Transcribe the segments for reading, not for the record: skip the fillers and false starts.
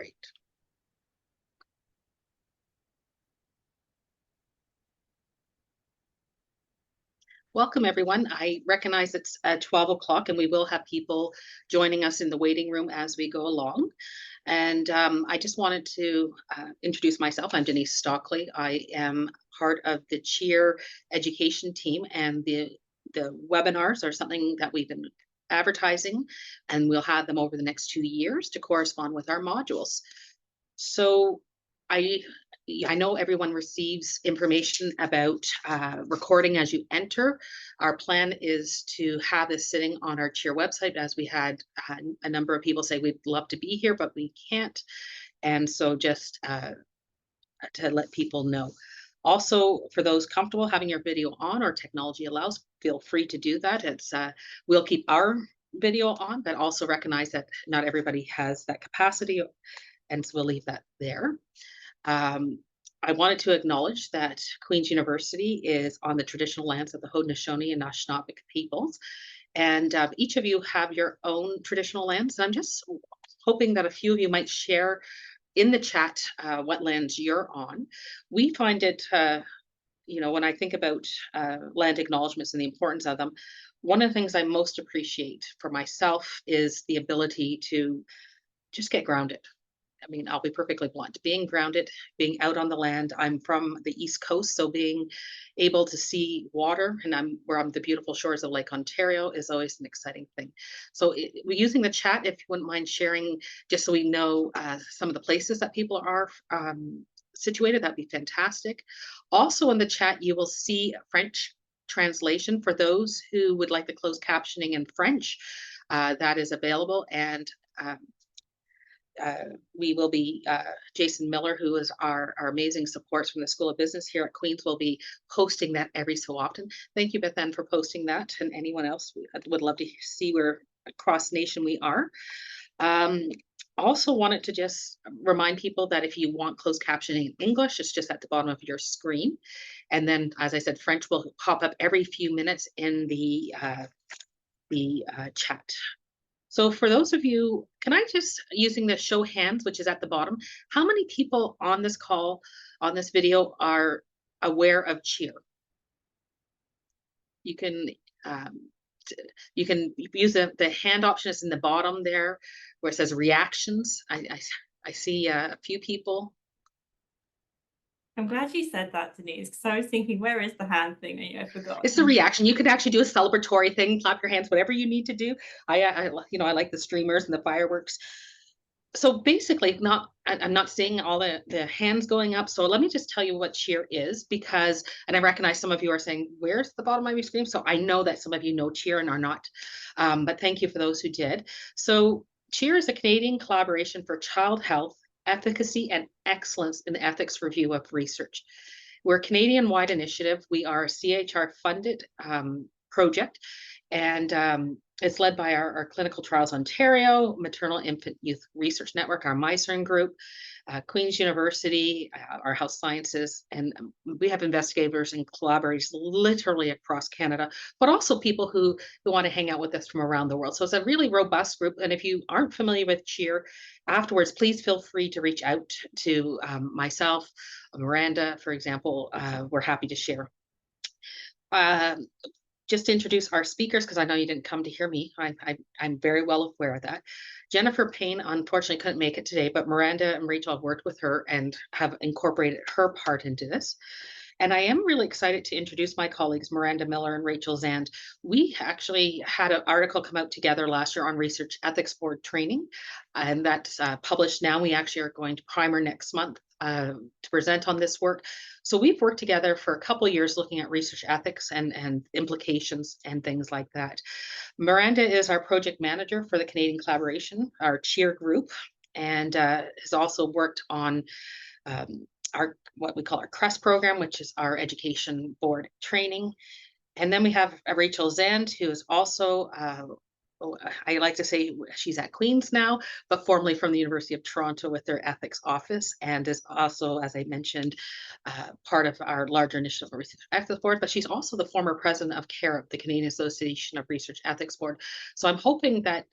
Great. Welcome, everyone. I recognize it's 12 o'clock and we will have people joining us in the waiting room as we go along. And I just wanted to introduce myself. I'm Denise Stockley. I am part of the CHEER education team, and the webinars are something that we've been advertising, and we'll have them over the next 2 years to correspond with our modules. So I know everyone receives information about recording as you enter. Our plan is to have this sitting on our CHEER website, as we had a number of people say we'd love to be here, but we can't. And so just to let people know. Also, for those comfortable having your video on or technology allows, feel free to do that. We'll keep our video on, but also recognize that not everybody has that capacity, and so we'll leave that there. I wanted to acknowledge that Queen's University is on the traditional lands of the Haudenosaunee and Anishinaabe peoples, and each of you have your own traditional lands. And I'm just hoping that a few of you might share in the chat what lands you're on. We find it, when I think about land acknowledgements and the importance of them, one of the things I most appreciate for myself is the ability to just get grounded. I mean, I'll be perfectly blunt. Being grounded, being out on the land. I'm from the East Coast, so being able to see water, and we're on the beautiful shores of Lake Ontario, is always an exciting thing. So we're using the chat, if you wouldn't mind sharing, just so we know some of the places that people are situated, that'd be fantastic. Also in the chat, you will see French translation for those who would like the closed captioning in French. That is available, and we will be, Jason Miller, who is our amazing supports from the School of Business here at Queen's, will be posting that every so often. Thank you, Beth Ann, for posting that, and anyone else. We would love to see where across nation we are. Also wanted to just remind people that if you want closed captioning in English, it's just at the bottom of your screen. And then, as I said, French will pop up every few minutes in the chat. So for those of you, can I just, using the show hands, which is at the bottom, how many people on this call, on this video, are aware of CHEER? You can use the hand option is in the bottom there, where it says reactions. I see a few people. I'm glad you said that, Denise, because I was thinking, where is the hand thing? I forgot. It's the reaction. You could actually do a celebratory thing, clap your hands, whatever you need to do. I like the streamers and the fireworks. So basically, I'm not seeing all the hands going up. So let me just tell you what CHEER is, because, and I recognize some of you are saying, where's the bottom of your screen? So I know that some of you know CHEER and are not, but thank you for those who did. So CHEER is a Canadian collaboration for child health, efficacy, and excellence in the ethics review of research. We're a Canadian-wide initiative. We are a CHR-funded project, and it's led by our Clinical Trials Ontario, Maternal Infant Youth Research Network, our MyCERN group, Queen's University, our health sciences, and we have investigators and collaborators literally across Canada, but also people who want to hang out with us from around the world. So it's a really robust group. And if you aren't familiar with CHEER, afterwards, please feel free to reach out to myself, Miranda, for example. We're happy to share. Just to introduce our speakers, because I know you didn't come to hear me. I'm very well aware of that. Jennifer Payne unfortunately couldn't make it today, but Miranda and Rachel have worked with her and have incorporated her part into this. And I am really excited to introduce my colleagues, Miranda Miller and Rachel Zand. We actually had an article come out together last year on Research Ethics Board training, and that's published now. We actually are going to primer next month to present on this work. So we've worked together for a couple of years looking at research ethics and implications and things like that. Miranda is our project manager for the Canadian collaboration, our CHEER group, and has also worked on what we call our CREST program, which is our education board training. And then we have Rachel Zand, who is also, I like to say she's at Queen's now, but formerly from the University of Toronto with their ethics office, and is also, as I mentioned, part of our larger initiative of Research Ethics Board, but she's also the former president of CAREP, the Canadian Association of Research Ethics Board. So I'm hoping that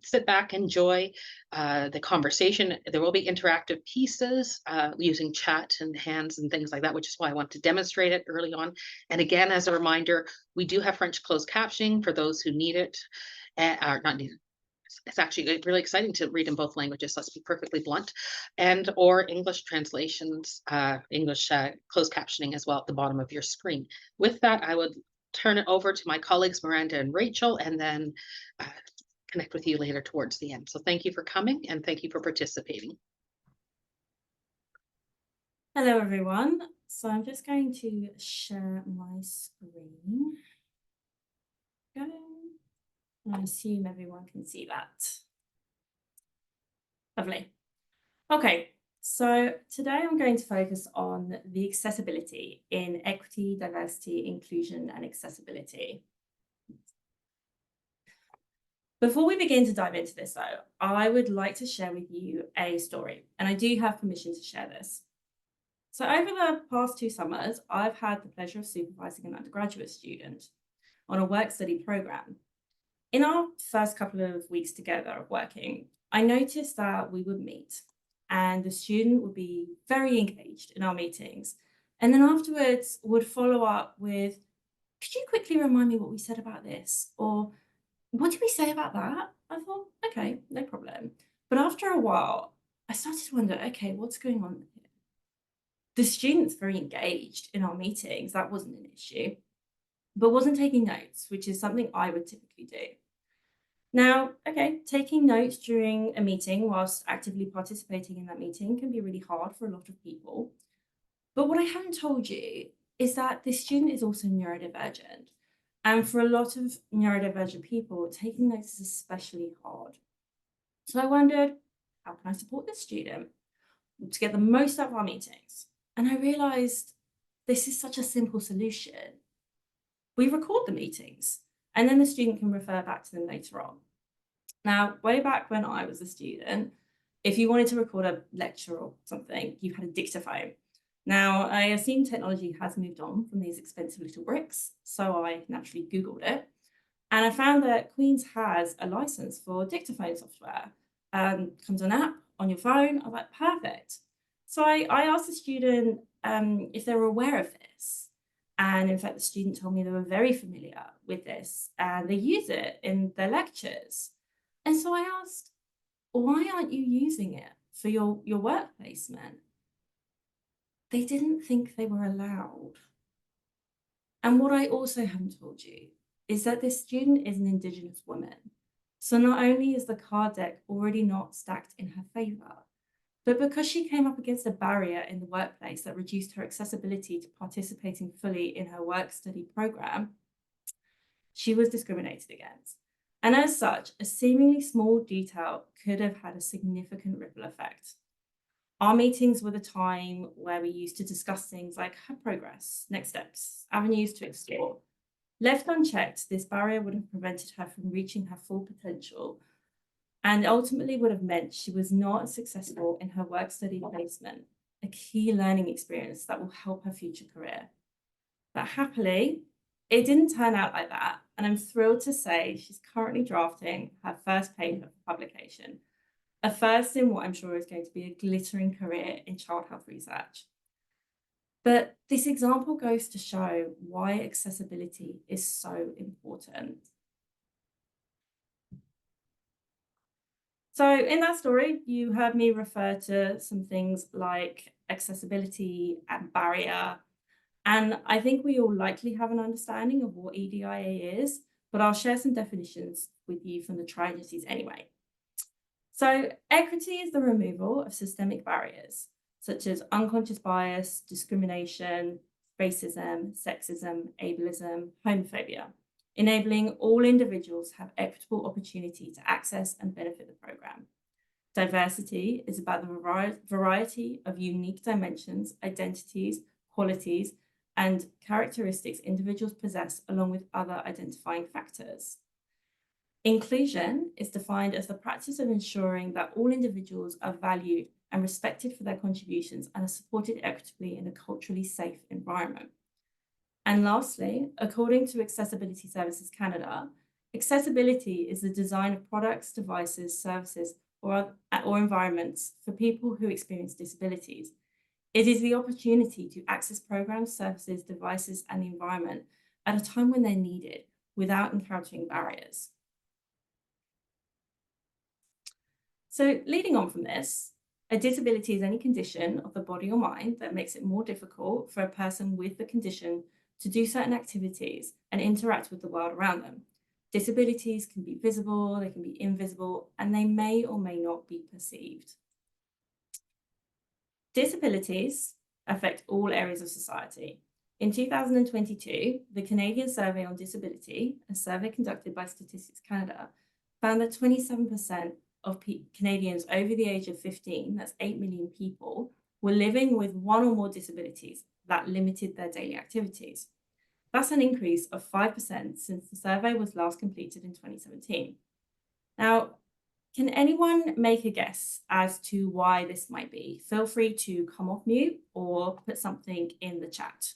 sit back, enjoy the conversation. There will be interactive pieces using chat and hands and things like that, which is why I want to demonstrate it early on. And again, as a reminder, we do have French closed captioning for those who need it, or not need it. It's actually really exciting to read in both languages. Let's be perfectly blunt, and or English translations, English closed captioning as well at the bottom of your screen. With that, I would turn it over to my colleagues Miranda and Rachel, and then uh, connect with you later towards the end. So thank you for coming and thank you for participating. Hello, everyone. So I'm just going to share my screen. Go. I assume everyone can see that. Lovely. Okay, so today I'm going to focus on the accessibility in equity, diversity, inclusion, and accessibility. Before we begin to dive into this, though, I would like to share with you a story, and I do have permission to share this. So over the past 2 summers, I've had the pleasure of supervising an undergraduate student on a work study program. In our first couple of weeks together of working, I noticed that we would meet and the student would be very engaged in our meetings. And then afterwards would follow up with, could you quickly remind me what we said about this? Or what did we say about that? I thought, okay, no problem. But after a while, I started to wonder, okay, what's going on here? The student's very engaged in our meetings. That wasn't an issue, but wasn't taking notes, which is something I would typically do. Now, okay, taking notes during a meeting whilst actively participating in that meeting can be really hard for a lot of people. But what I haven't told you is that this student is also neurodivergent. And for a lot of neurodivergent people, taking notes is especially hard. So I wondered, how can I support this student to get the most out of our meetings? And I realized this is such a simple solution. We record the meetings, and then the student can refer back to them later on. Now, way back when I was a student, if you wanted to record a lecture or something, you had a dictaphone. Now, I assume technology has moved on from these expensive little bricks, so I naturally Googled it. And I found that Queen's has a license for dictaphone software. Comes an app on your phone. I was like, perfect. So I asked the student if they were aware of this. And in fact, the student told me they were very familiar with this and they use it in their lectures. And so I asked, why aren't you using it for your work placement? They didn't think they were allowed. And what I also haven't told you is that this student is an Indigenous woman. So not only is the card deck already not stacked in her favour, but because she came up against a barrier in the workplace that reduced her accessibility to participating fully in her work study programme, she was discriminated against. And as such, a seemingly small detail could have had a significant ripple effect. Our meetings were the time where we used to discuss things like her progress, next steps, avenues to explore. Left unchecked, this barrier would have prevented her from reaching her full potential and ultimately would have meant she was not successful in her work study placement, a key learning experience that will help her future career. But happily, it didn't turn out like that, and I'm thrilled to say she's currently drafting her first paper for publication, a first in what I'm sure is going to be a glittering career in child health research. But this example goes to show why accessibility is so important. So in that story, you heard me refer to some things like accessibility and barrier. And I think we all likely have an understanding of what EDIA is, but I'll share some definitions with you from the tri-agencies anyway. So equity is the removal of systemic barriers, such as unconscious bias, discrimination, racism, sexism, ableism, homophobia, enabling all individuals to have equitable opportunity to access and benefit the program. Diversity is about the variety of unique dimensions, identities, qualities, and characteristics individuals possess along with other identifying factors. Inclusion is defined as the practice of ensuring that all individuals are valued and respected for their contributions and are supported equitably in a culturally safe environment. And lastly, according to Accessibility Services Canada, Accessibility is the design of products, devices, services, or environments for people who experience disabilities. It is the opportunity to access programs, services, devices, and the environment at a time when they're needed without encountering barriers. So, leading on from this, a disability is any condition of the body or mind that makes it more difficult for a person with the condition to do certain activities and interact with the world around them. Disabilities can be visible, they can be invisible, and they may or may not be perceived. Disabilities affect all areas of society. In 2022, the Canadian Survey on Disability, a survey conducted by Statistics Canada, found that 27% of Canadians over the age of 15, that's 8 million people, were living with one or more disabilities that limited their daily activities. That's an increase of 5% since the survey was last completed in 2017. Now, can anyone make a guess as to why this might be? Feel free to come off mute or put something in the chat.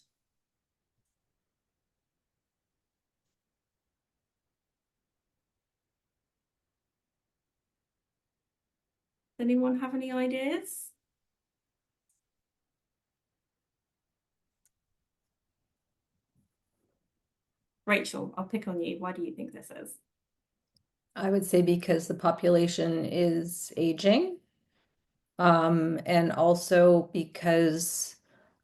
Does anyone have any ideas? Rachel, I'll pick on you. Why do you think this is? I would say because the population is aging. And also because,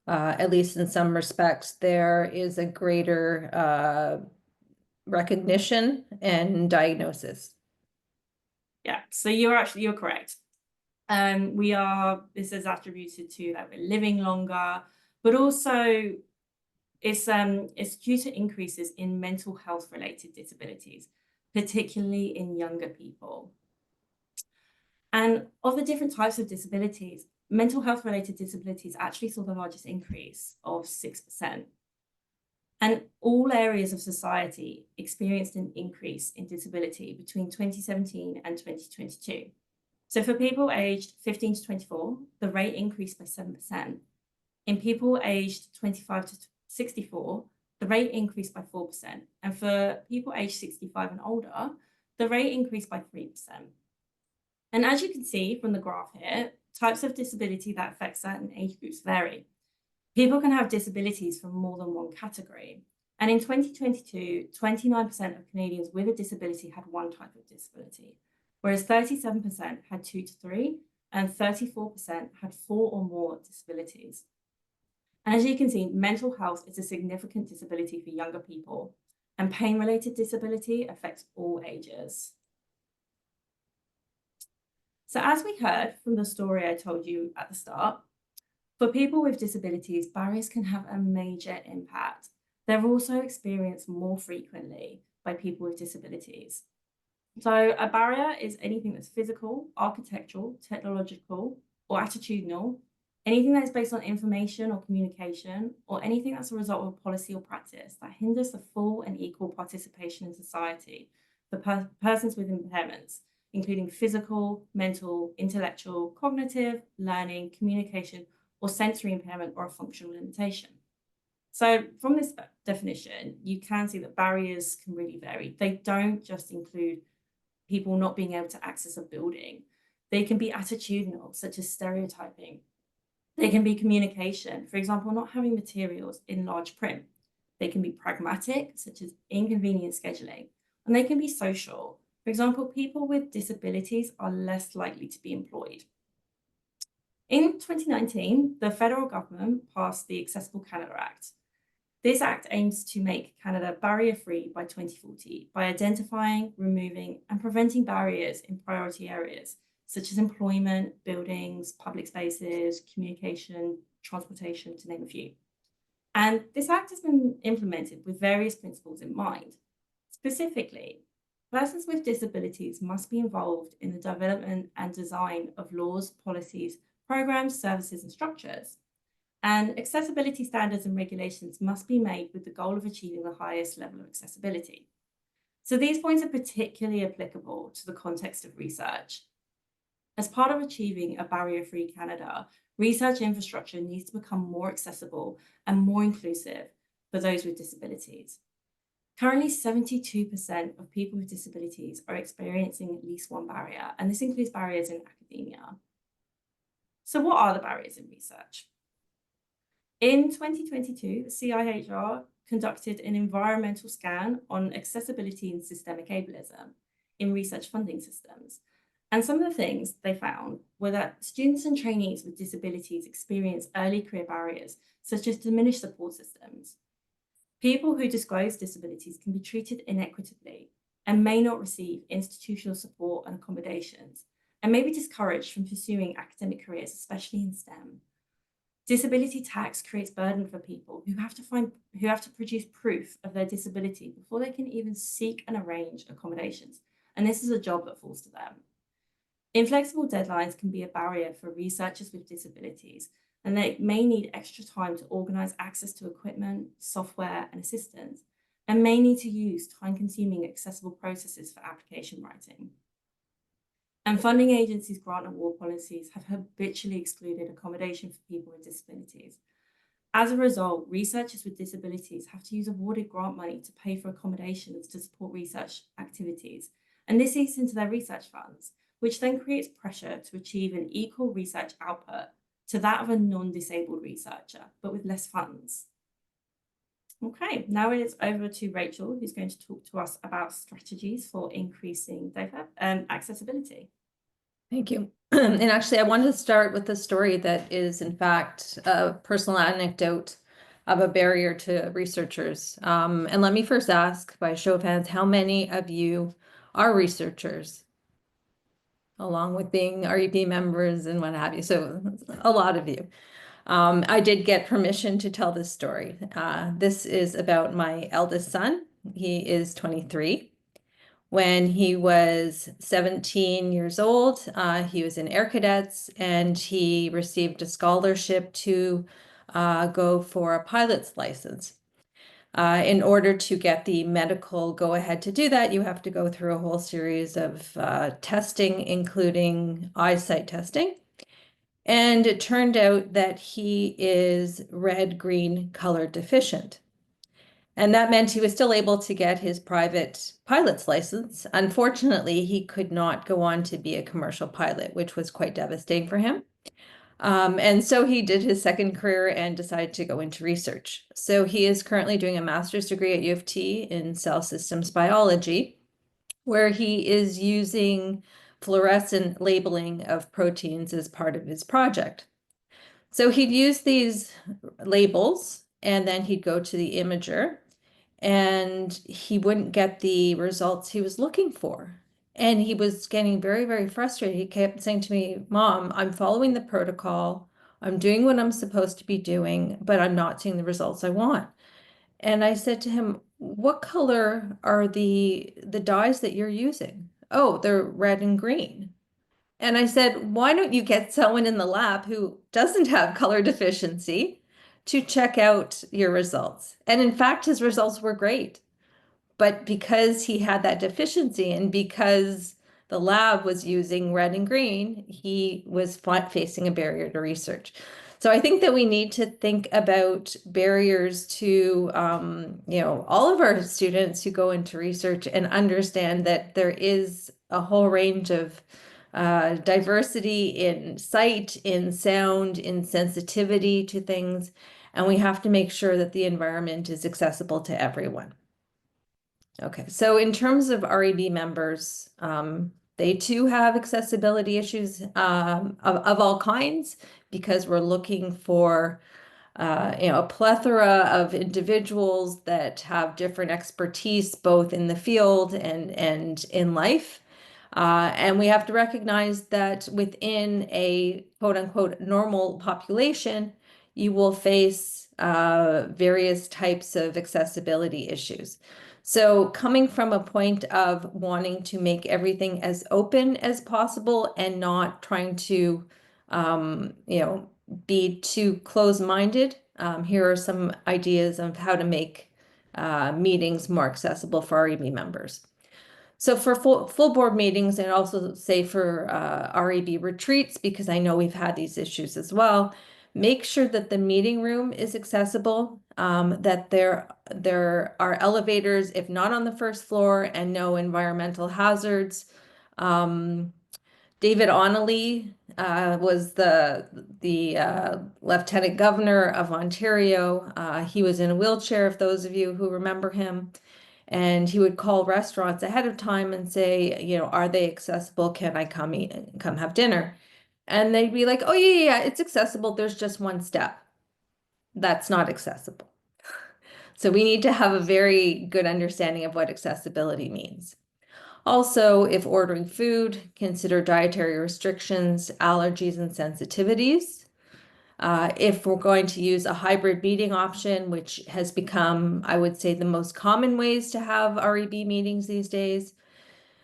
at least in some respects, there is a greater recognition and diagnosis. Yeah, so you're correct. This is attributed to that we're living longer, but also it's due to increases in mental health related disabilities, particularly in younger people. And of the different types of disabilities, mental health related disabilities actually saw the largest increase of 6%. And all areas of society experienced an increase in disability between 2017 and 2022. So for people aged 15 to 24, the rate increased by 7%. In people aged 25 to 64, the rate increased by 4%. And for people aged 65 and older, the rate increased by 3%. And as you can see from the graph here, types of disability that affect certain age groups vary. People can have disabilities from more than one category. And in 2022, 29% of Canadians with a disability had one type of disability, whereas 37% had 2 to 3, and 34% had 4 or more disabilities. And as you can see, mental health is a significant disability for younger people, and pain-related disability affects all ages. So as we heard from the story I told you at the start, for people with disabilities, barriers can have a major impact. They're also experienced more frequently by people with disabilities. So a barrier is anything that's physical, architectural, technological, or attitudinal, anything that is based on information or communication, or anything that's a result of policy or practice that hinders the full and equal participation in society for persons with impairments, including physical, mental, intellectual, cognitive, learning, communication, or sensory impairment or a functional limitation. So from this definition, you can see that barriers can really vary. They don't just include people not being able to access a building. They can be attitudinal, such as stereotyping. They can be communication, for example, not having materials in large print. They can be pragmatic, such as inconvenient scheduling. And they can be social. For example, people with disabilities are less likely to be employed. In 2019, the federal government passed the Accessible Canada Act. This act aims to make Canada barrier-free by 2040 by identifying, removing, and preventing barriers in priority areas, such as employment, buildings, public spaces, communication, transportation, to name a few. And this act has been implemented with various principles in mind. Specifically, persons with disabilities must be involved in the development and design of laws, policies, programs, services, and structures. And accessibility standards and regulations must be made with the goal of achieving the highest level of accessibility. So these points are particularly applicable to the context of research. As part of achieving a barrier-free Canada, research infrastructure needs to become more accessible and more inclusive for those with disabilities. Currently, 72% of people with disabilities are experiencing at least one barrier, and this includes barriers in academia. So what are the barriers in research? In 2022, the CIHR conducted an environmental scan on accessibility and systemic ableism in research funding systems. And some of the things they found were that students and trainees with disabilities experience early career barriers, such as diminished support systems. People who disclose disabilities can be treated inequitably and may not receive institutional support and accommodations, and may be discouraged from pursuing academic careers, especially in STEM. Disability tax creates burden for people who have to produce proof of their disability before they can even seek and arrange accommodations, and this is a job that falls to them. Inflexible deadlines can be a barrier for researchers with disabilities, and they may need extra time to organize access to equipment, software, and assistance, and may need to use time-consuming accessible processes for application writing. And funding agencies' grant award policies have habitually excluded accommodation for people with disabilities. As a result, researchers with disabilities have to use awarded grant money to pay for accommodations to support research activities, and this eats into their research funds, which then creates pressure to achieve an equal research output to that of a non-disabled researcher, but with less funds. Okay, now it's over to Rachel, who's going to talk to us about strategies for increasing accessibility. Thank you. And actually, I wanted to start with a story that is, in fact, a personal anecdote of a barrier to researchers. And let me first ask, by a show of hands, how many of you are researchers, along with being REB members and what have you? So a lot of you. I did get permission to tell this story. This is about my eldest son. He is 23. When he was 17 years old, he was in Air Cadets, and he received a scholarship to go for a pilot's license. In order to get the medical go-ahead to do that, you have to go through a whole series of testing, including eyesight testing. And it turned out that he is red-green color deficient. And that meant he was still able to get his private pilot's license. Unfortunately, he could not go on to be a commercial pilot, which was quite devastating for him. And so he did his second career and decided to go into research. So he is currently doing a master's degree at U of T in cell systems biology, where he is using fluorescent labeling of proteins as part of his project. So he'd use these labels, and then he'd go to the imager, and he wouldn't get the results he was looking for. And he was getting very, very frustrated. He kept saying to me, "Mom, I'm following the protocol. I'm doing what I'm supposed to be doing, but I'm not seeing the results I want." And I said to him, "What color are the dyes that you're using?" "Oh, they're red and green." And I said, "Why don't you get someone in the lab who doesn't have color deficiency to check out your results?" And in fact, his results were great. But because he had that deficiency, and because the lab was using red and green, he was facing a barrier to research. So I think that we need to think about barriers to, all of our students who go into research, and understand that there is a whole range of diversity in sight, in sound, in sensitivity to things, and we have to make sure that the environment is accessible to everyone. Okay, so in terms of REB members, they too have accessibility issues of all kinds, because we're looking for a plethora of individuals that have different expertise, both in the field and in life. And we have to recognize that within a quote unquote normal population, you will face various types of accessibility issues. So coming from a point of wanting to make everything as open as possible, and not trying to, be too closed-minded, here are some ideas of how to make meetings more accessible for REB members. So for full board meetings, and also say for REB retreats, because I know we've had these issues as well, make sure that the meeting room is accessible. that there are elevators, if not on the first floor, and no environmental hazards. David Onelly was the Lieutenant Governor of Ontario. He was in a wheelchair, if those of you who remember him. And he would call restaurants ahead of time and say, you know, are they accessible? Can I come eat, come have dinner? And they'd be like, oh yeah, it's accessible. There's just one step. That's not accessible. So we need to have a very good understanding of what accessibility means. Also, if ordering food, consider dietary restrictions, allergies, and sensitivities. If we're going to use a hybrid meeting option, which has become, I would say, the most common ways to have REB meetings these days,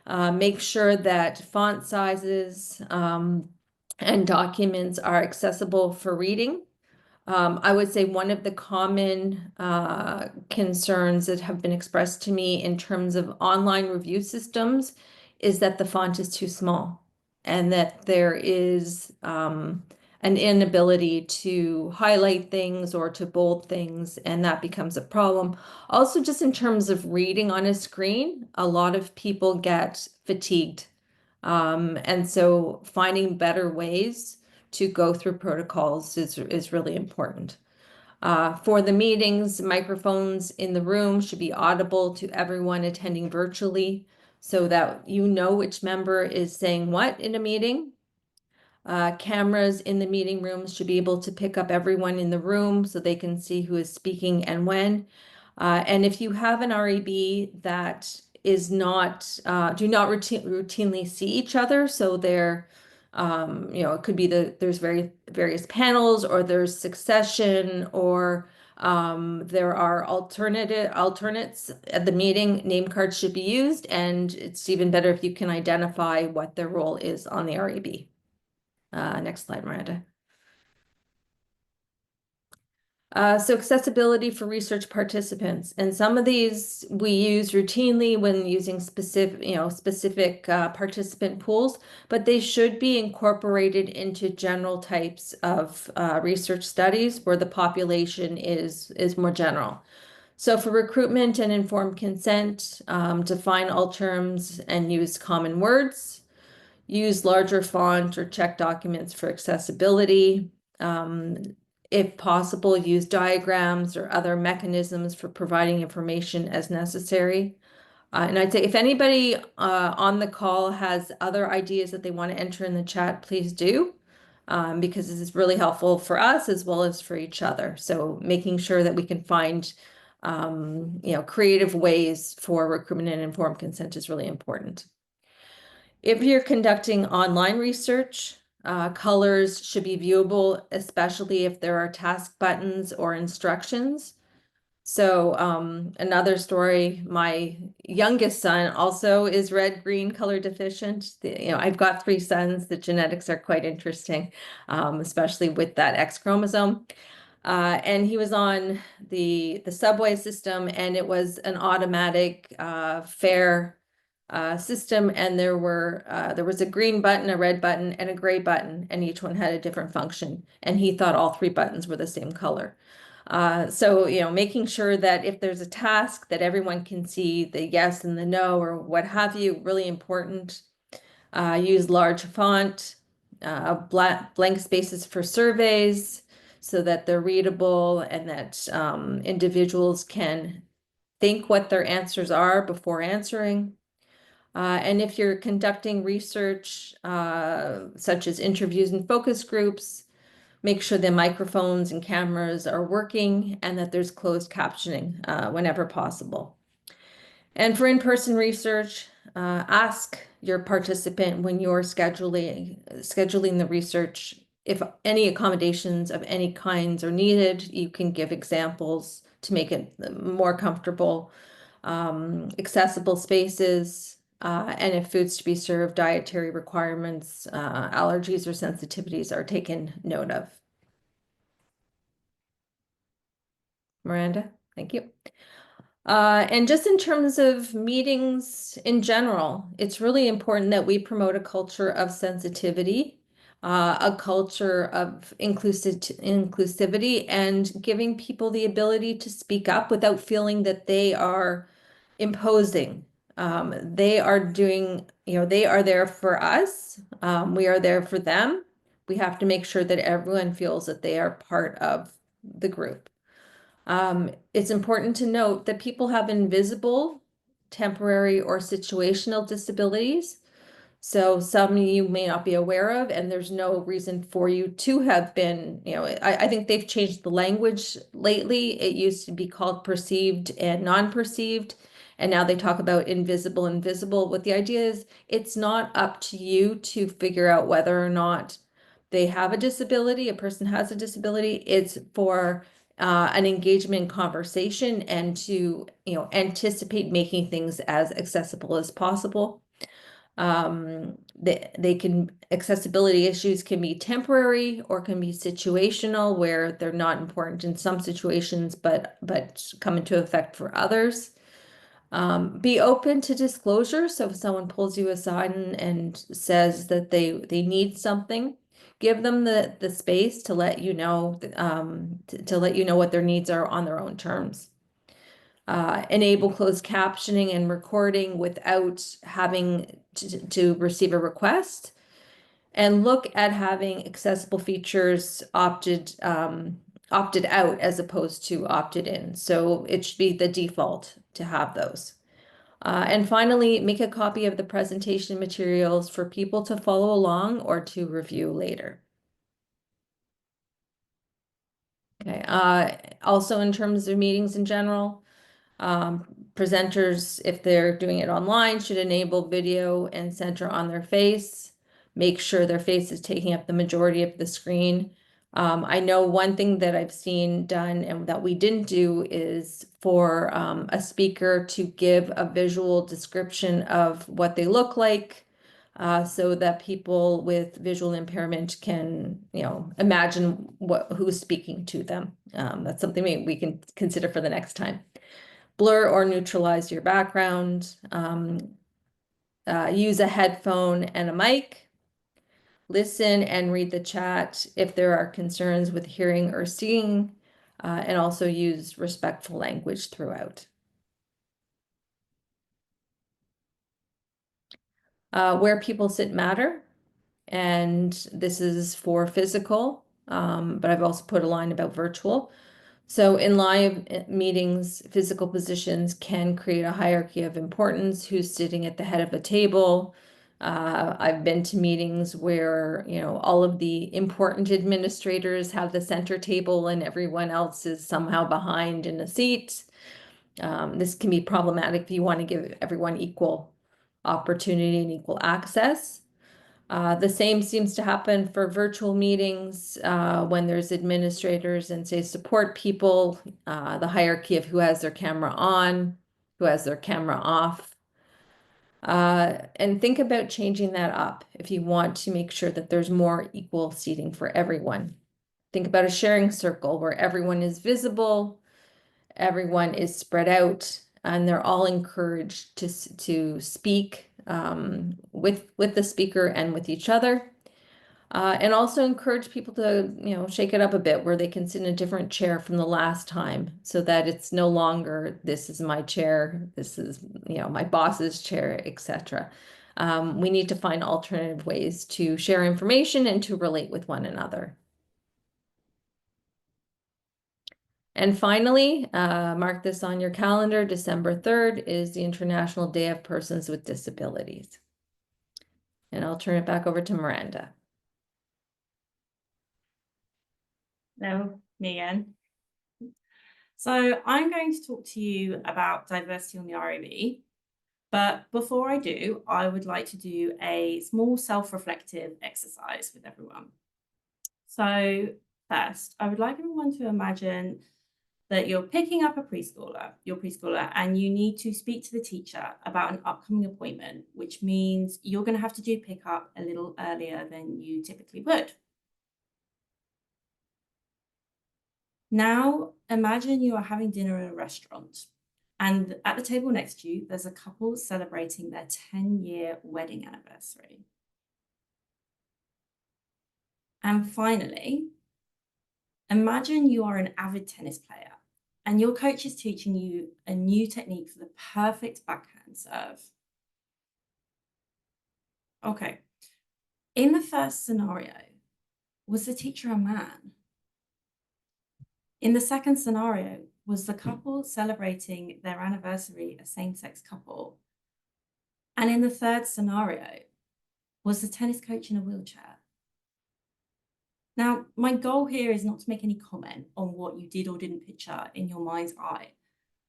make sure that font sizes and documents are accessible for reading. I would say one of the common concerns that have been expressed to me in terms of online review systems is that the font is too small and that there is an inability to highlight things or to bold things, and that becomes a problem. Also, just in terms of reading on a screen, a lot of people get fatigued. And so finding better ways to go through protocols is really important. For the meetings, microphones in the room should be audible to everyone attending virtually so that you know which member is saying what in a meeting. Cameras in the meeting rooms should be able to pick up everyone in the room so they can see who is speaking and when. And if you have an REB that is not, do not routinely see each other, so they're, you know, it could be there's various panels, or there's succession, or there are alternates at the meeting, name cards should be used, and it's even better if you can identify what their role is on the REB. Next slide, Miranda. So accessibility for research participants, and some of these we use routinely when using specific participant pools, but they should be incorporated into general types of research studies where the population is more general. So for recruitment and informed consent, define all terms and use common words. Use larger font or check documents for accessibility. If possible, use diagrams or other mechanisms for providing information as necessary. And I'd say if anybody on the call has other ideas that they want to enter in the chat, please do, because this is really helpful for us as well as for each other. So making sure that we can find creative ways for recruitment and informed consent is really important. If you're conducting online research, colors should be viewable, especially if there are task buttons or instructions. So another story, my youngest son also is red-green color deficient. I've got 3 sons. The genetics are quite interesting, especially with that X chromosome. And he was on the subway system, and it was an automatic fare system, and there was a green button, a red button, and a gray button, and each one had a different function, and he thought all 3 buttons were the same color. So making sure that if there's a task that everyone can see the yes and the no or what have you, really important. Use large font, blank spaces for surveys so that they're readable and that individuals can think what their answers are before answering. And if you're conducting research, such as interviews and focus groups, make sure the microphones and cameras are working and that there's closed captioning whenever possible. And for in-person research, ask your participant when you're scheduling the research if any accommodations of any kinds are needed. You can give examples to make it more comfortable. Accessible spaces, and if foods to be served, dietary requirements, allergies or sensitivities are taken note of. Miranda, thank you. And just in terms of meetings in general, it's really important that we promote a culture of sensitivity. a culture of inclusivity and giving people the ability to speak up without feeling that they are imposing. They are doing, they are there for us. We are there for them. We have to make sure that everyone feels that they are part of the group. It's important to note that people have invisible, temporary, or situational disabilities. So some you may not be aware of, and there's no reason for you to have been, I think they've changed the language lately. It used to be called perceived and non-perceived, and now they talk about invisible and visible. What the idea is, it's not up to you to figure out whether or not they have a disability, a person has a disability. It's for an engagement conversation and to, anticipate making things as accessible as possible. Accessibility issues can be temporary or can be situational, where they're not important in some situations, but come into effect for others. Be open to disclosure. So if someone pulls you aside and says that they need something, give them the space to let you know, to let you know what their needs are on their own terms. Enable closed captioning and recording without having to receive a request, and look at having accessible features opted out as opposed to opted in. So it should be the default to have those. And finally, make a copy of the presentation materials for people to follow along or to review later. Okay. Also, in terms of meetings in general, presenters, if they're doing it online, should enable video and center on their face. Make sure their face is taking up the majority of the screen. I know one thing that I've seen done and that we didn't do is for a speaker to give a visual description of what they look like, so that people with visual impairment can, imagine who's speaking to them. That's something we can consider for the next time. Blur or neutralize your background. Use a headphone and a mic. Listen and read the chat if there are concerns with hearing or seeing, and also use respectful language throughout. Where people sit matter, and this is for physical, but I've also put a line about virtual. So in live meetings, physical positions can create a hierarchy of importance. Who's sitting at the head of a table? I've been to meetings where, all of the important administrators have the center table and everyone else is somehow behind in a seat. This can be problematic if you want to give everyone equal opportunity and equal access. The same seems to happen for virtual meetings when there's administrators and, say, support people, the hierarchy of who has their camera on, who has their camera off. And think about changing that up if you want to make sure that there's more equal seating for everyone. Think about a sharing circle where everyone is visible, everyone is spread out, and they're all encouraged to speak with the speaker and with each other. And also encourage people to, shake it up a bit where they can sit in a different chair from the last time, so that it's no longer, this is my chair, this is, my boss's chair, etc. We need to find alternative ways to share information and to relate with one another. And finally, mark this on your calendar, December 3rd is the International Day of Persons with Disabilities. And I'll turn it back over to Miranda. No, me again. So I'm going to talk to you about diversity on the REB. But before I do, I would like to do a small self-reflective exercise with everyone. So first, I would like everyone to imagine that you're picking up your preschooler, and you need to speak to the teacher about an upcoming appointment, which means you're going to have to do pickup a little earlier than you typically would. Now, imagine you are having dinner in a restaurant, and at the table next to you, there's a couple celebrating their 10-year wedding anniversary. And finally, imagine you are an avid tennis player and your coach is teaching you a new technique for the perfect backhand serve. Okay, in the first scenario, was the teacher a man? In the second scenario, was the couple celebrating their anniversary a same-sex couple? And in the third scenario, was the tennis coach in a wheelchair? Now, my goal here is not to make any comment on what you did or didn't picture in your mind's eye,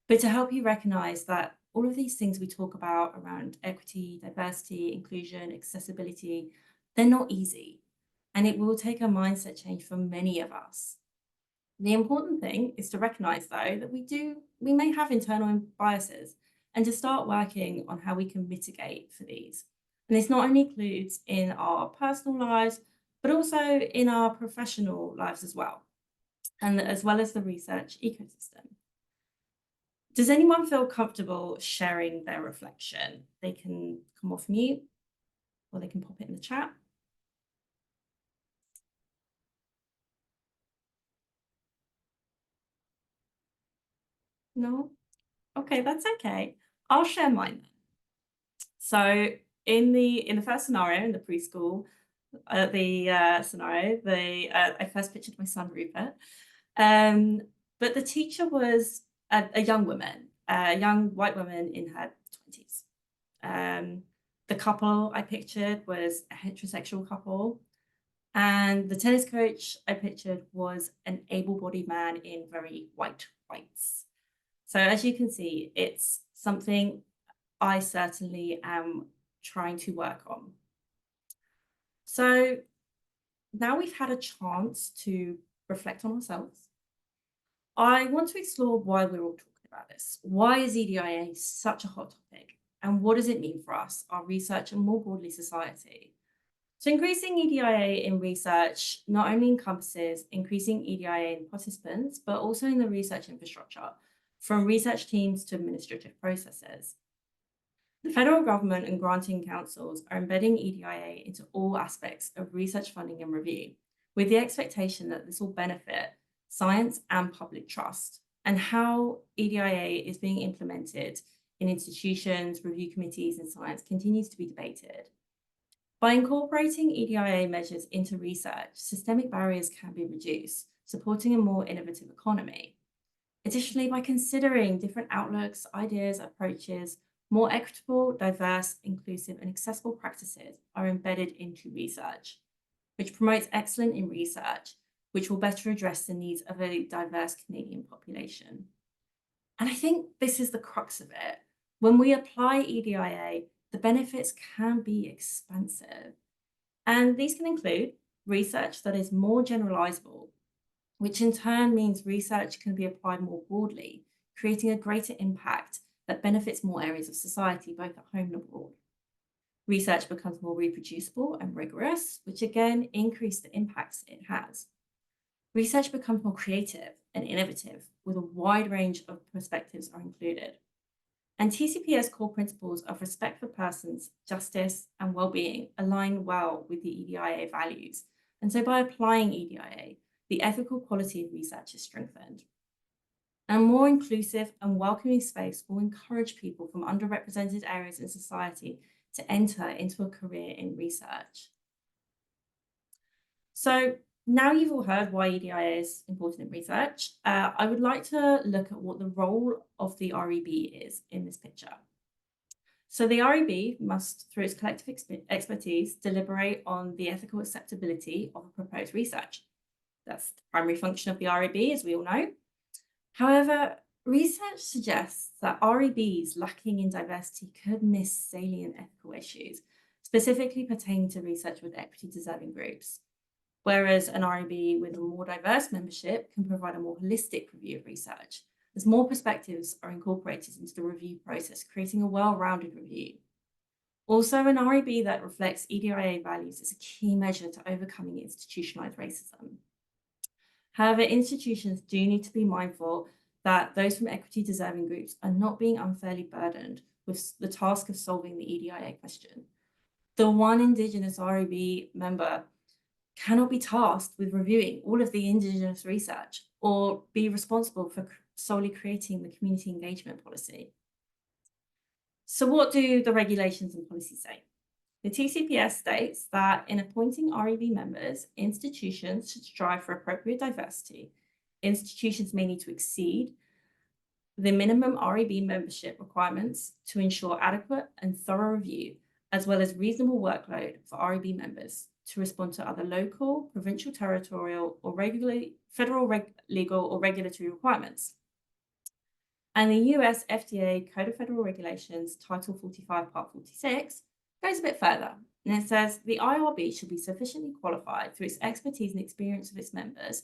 but to help you recognize that all of these things we talk about around equity, diversity, inclusion, accessibility, they're not easy. And it will take a mindset change for many of us. The important thing is to recognize, though, that we may have internal biases and to start working on how we can mitigate for these. And this not only includes in our personal lives, but also in our professional lives as well, and as well as the research ecosystem. Does anyone feel comfortable sharing their reflection? They can come off mute or they can pop it in the chat. No? Okay, that's okay. I'll share mine then. So in the first scenario, in the preschool, scenario, I first pictured my son Rupert, but the teacher was a young woman, a young white woman in her 20s. The couple I pictured was a heterosexual couple, and the tennis coach I pictured was an able-bodied man in very white whites. So as you can see, it's something I certainly am trying to work on. So now we've had a chance to reflect on ourselves. I want to explore why we're all talking about this. Why is EDIA such a hot topic? And what does it mean for us, our research, and more broadly society? So increasing EDIA in research not only encompasses increasing EDIA in participants, but also in the research infrastructure, from research teams to administrative processes. The federal government and granting councils are embedding EDIA into all aspects of research funding and review, with the expectation that this will benefit science and public trust. And how EDIA is being implemented in institutions, review committees, and science continues to be debated. By incorporating EDIA measures into research, systemic barriers can be reduced, supporting a more innovative economy. Additionally, by considering different outlooks, ideas, approaches, more equitable, diverse, inclusive, and accessible practices are embedded into research, which promotes excellence in research, which will better address the needs of a diverse Canadian population. And I think this is the crux of it. When we apply EDIA, the benefits can be expansive. And these can include research that is more generalizable, which in turn means research can be applied more broadly, creating a greater impact that benefits more areas of society, both at home and abroad. Research becomes more reproducible and rigorous, which again increases the impacts it has. Research becomes more creative and innovative, with a wide range of perspectives are included. And TCP's core principles of respect for persons, justice, and well-being align well with the EDIA values. And so by applying EDIA, the ethical quality of research is strengthened. A more inclusive and welcoming space will encourage people from underrepresented areas in society to enter into a career in research. So now you've all heard why EDIA is important in research, I would like to look at what the role of the REB is in this picture. So the REB must, through its collective expertise, deliberate on the ethical acceptability of a proposed research. That's the primary function of the REB, as we all know. However, research suggests that REBs lacking in diversity could miss salient ethical issues, specifically pertaining to research with equity-deserving groups. Whereas an REB with a more diverse membership can provide a more holistic review of research, as more perspectives are incorporated into the review process, creating a well-rounded review. Also, an REB that reflects EDIA values is a key measure to overcoming institutionalized racism. However, institutions do need to be mindful that those from equity-deserving groups are not being unfairly burdened with the task of solving the EDIA question. The one Indigenous REB member cannot be tasked with reviewing all of the Indigenous research or be responsible for solely creating the community engagement policy. So what do the regulations and policies say? The TCPS states that in appointing REB members, institutions should strive for appropriate diversity. Institutions may need to exceed the minimum REB membership requirements to ensure adequate and thorough review, as well as reasonable workload for REB members to respond to other local, provincial, territorial, or federal legal or regulatory requirements. And the US FDA Code of Federal Regulations, Title 45, Part 46, goes a bit further. And it says the IRB should be sufficiently qualified through its expertise and experience of its members,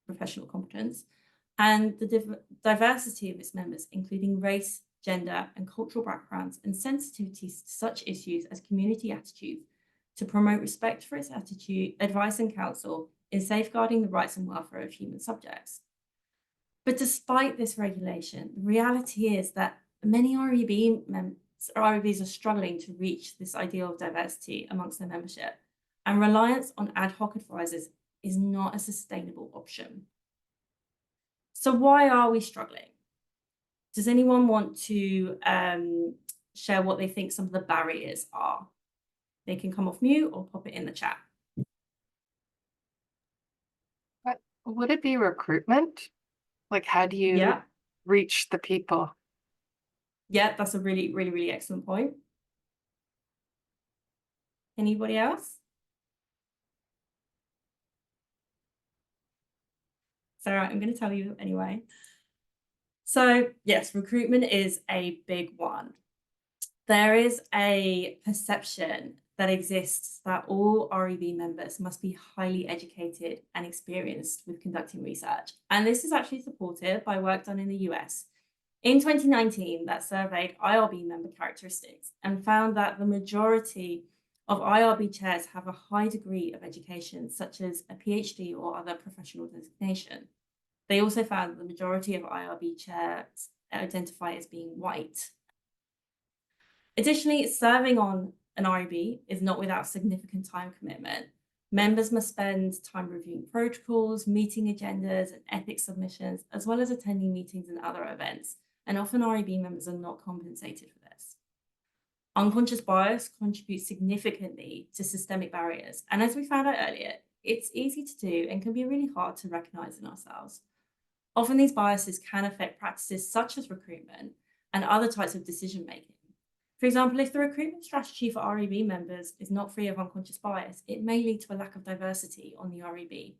professional competence, and the diversity of its members, including race, gender, and cultural backgrounds, and sensitivities to such issues as community attitudes, to promote respect for its attitude, advice, and counsel in safeguarding the rights and welfare of human subjects. But despite this regulation, the reality is that many REBs are struggling to reach this ideal of diversity amongst their membership, and reliance on ad hoc advisors is not a sustainable option. So why are we struggling? Does anyone want to share what they think some of the barriers are? They can come off mute or pop it in the chat. Would it be recruitment? Like, how do you reach the people? Yeah, that's a really, really, really excellent point. Anybody else? Sarah, I'm going to tell you anyway. So yes, recruitment is a big one. There is a perception that exists that all REB members must be highly educated and experienced with conducting research. And this is actually supported by work done in the US. In 2019, that surveyed IRB member characteristics and found that the majority of IRB chairs have a high degree of education, such as a PhD or other professional designation. They also found that the majority of IRB chairs identify as being white. Additionally, serving on an REB is not without significant time commitment. Members must spend time reviewing protocols, meeting agendas, and ethics submissions, as well as attending meetings and other events. And often REB members are not compensated for this. Unconscious bias contributes significantly to systemic barriers. And as we found out earlier, it's easy to do and can be really hard to recognize in ourselves. Often these biases can affect practices such as recruitment and other types of decision-making. For example, if the recruitment strategy for REB members is not free of unconscious bias, it may lead to a lack of diversity on the REB.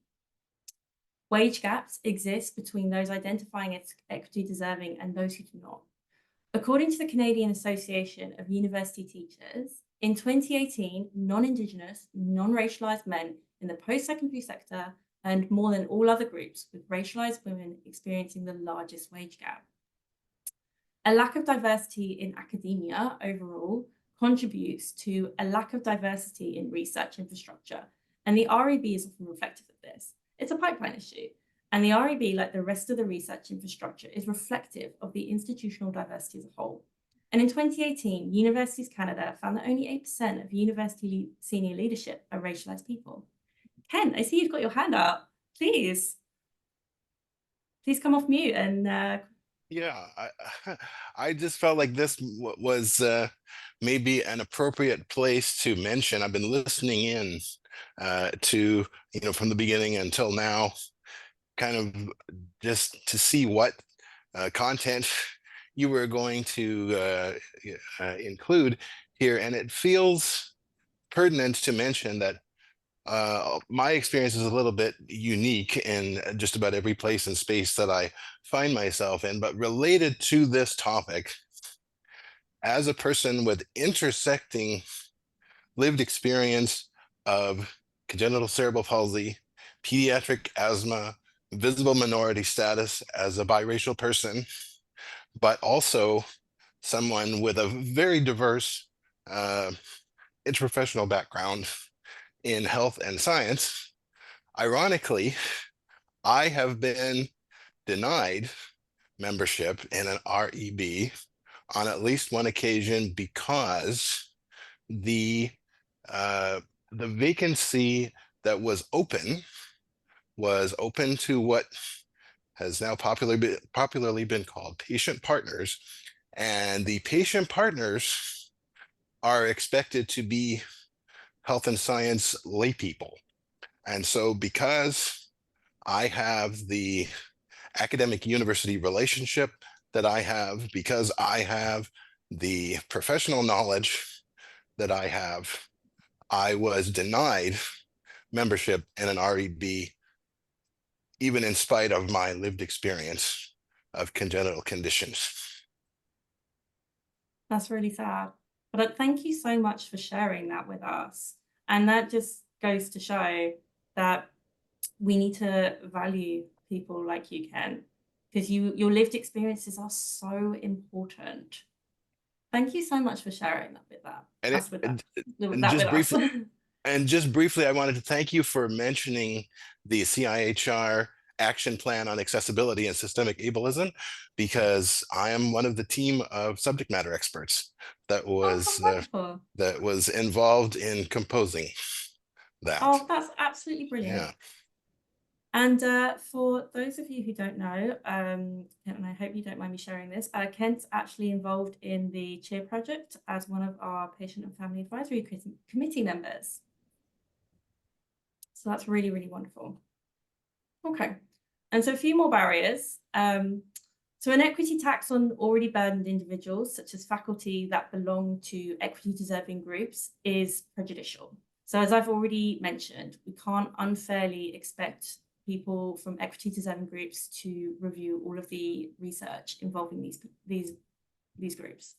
Wage gaps exist between those identifying as equity deserving and those who do not. According to the Canadian Association of University Teachers, in 2018, non-Indigenous, non-racialized men in the post-secondary sector earned more than all other groups, with racialized women experiencing the largest wage gap. A lack of diversity in academia overall contributes to a lack of diversity in research infrastructure, and the REB is often reflective of this. It's a pipeline issue, and the REB, like the rest of the research infrastructure, is reflective of the institutional diversity as a whole. And in 2018, Universities Canada found that only 8% of university senior leadership are racialized people. Ken, I see you've got your hand up. Please come off mute and Yeah, I just felt like this was maybe an appropriate place to mention. I've been listening in to, from the beginning until now, kind of just to see what content you were going to include here. And it feels pertinent to mention that my experience is a little bit unique in just about every place and space that I find myself in, but related to this topic, as a person with intersecting lived experience of congenital cerebral palsy, pediatric asthma, visible minority status as a biracial person, but also someone with a very diverse interprofessional background in health and science. Ironically, I have been denied membership in an REB on at least one occasion because the vacancy that was open to what has now popularly been called patient partners. And the patient partners are expected to be health and science lay people. And so because I have the academic university relationship that I have, because I have the professional knowledge that I have, I was denied membership in an REB, even in spite of my lived experience of congenital conditions. That's really sad. But thank you so much for sharing that with us. And that just goes to show that we need to value people like you, Ken, because your lived experiences are so important. Thank you so much for sharing that with that. And, Us with that. and That just with briefly, us. and just briefly, I wanted to thank you for mentioning the CIHR action plan on accessibility and systemic ableism, because I am one of the team of subject matter experts that Wonderful. was involved in composing that. Oh, that's absolutely brilliant. Yeah. And for those of you who don't know, and I hope you don't mind me sharing this, Kent's actually involved in the CHEER project as one of our Patient and Family Advisory Committee members. So that's really, really wonderful. Okay, and so a few more barriers. So an equity tax on already burdened individuals, such as faculty that belong to equity deserving groups, is prejudicial. So as I've already mentioned, we can't unfairly expect people from equity deserving groups to review all of the research involving these groups.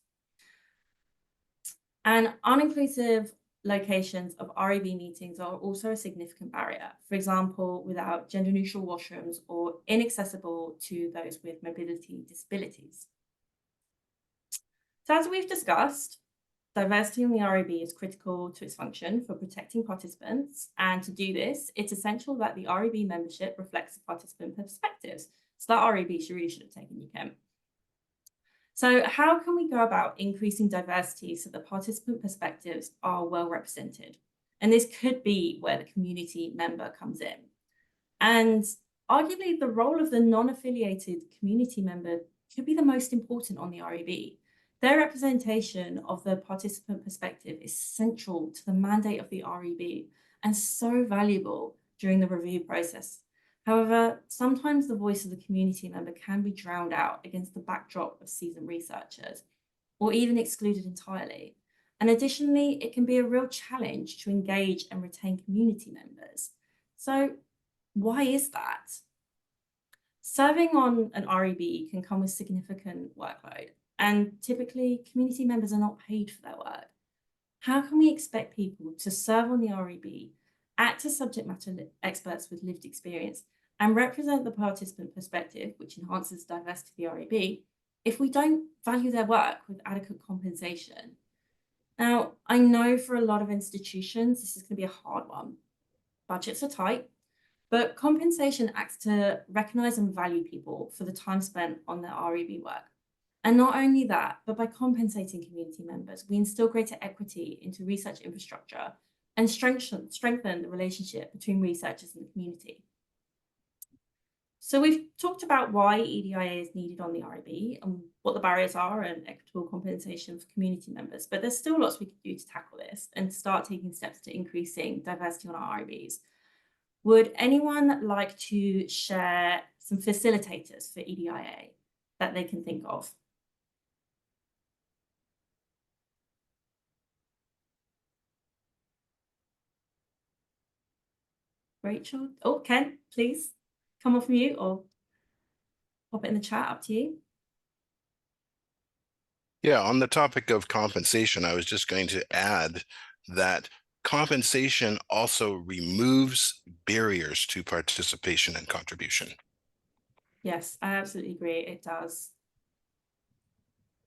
And uninclusive locations of REB meetings are also a significant barrier. For example, without gender neutral washrooms or inaccessible to those with mobility disabilities. So as we've discussed, diversity in the REB is critical to its function for protecting participants. And to do this, it's essential that the REB membership reflects the participant perspectives. So that REB really should have taken you, Kim. So how can we go about increasing diversity so the participant perspectives are well represented? And this could be where the community member comes in. And arguably the role of the non-affiliated community member could be the most important on the REB. Their representation of the participant perspective is central to the mandate of the REB and so valuable during the review process. However, sometimes the voice of the community member can be drowned out against the backdrop of seasoned researchers, or even excluded entirely. And additionally, it can be a real challenge to engage and retain community members. So why is that? Serving on an REB can come with significant workload, and typically community members are not paid for their work. How can we expect people to serve on the REB, act as subject matter experts with lived experience, and represent the participant perspective, which enhances diversity of the REB, if we don't value their work with adequate compensation? Now, I know for a lot of institutions, this is going to be a hard one. Budgets are tight, but compensation acts to recognize and value people for the time spent on their REB work. And not only that, but by compensating community members, we instill greater equity into research infrastructure and strengthen the relationship between researchers and the community. So we've talked about why EDIA is needed on the REB and what the barriers are and equitable compensation for community members, but there's still lots we can do to tackle this and start taking steps to increasing diversity on our REBs. Would anyone like to share some facilitators for EDIA that they can think of? Rachel? Oh, Ken, please come off mute or pop it in the chat, up to you. Yeah, on the topic of compensation, I was just going to add that compensation also removes barriers to participation and contribution. Yes, I absolutely agree. It does.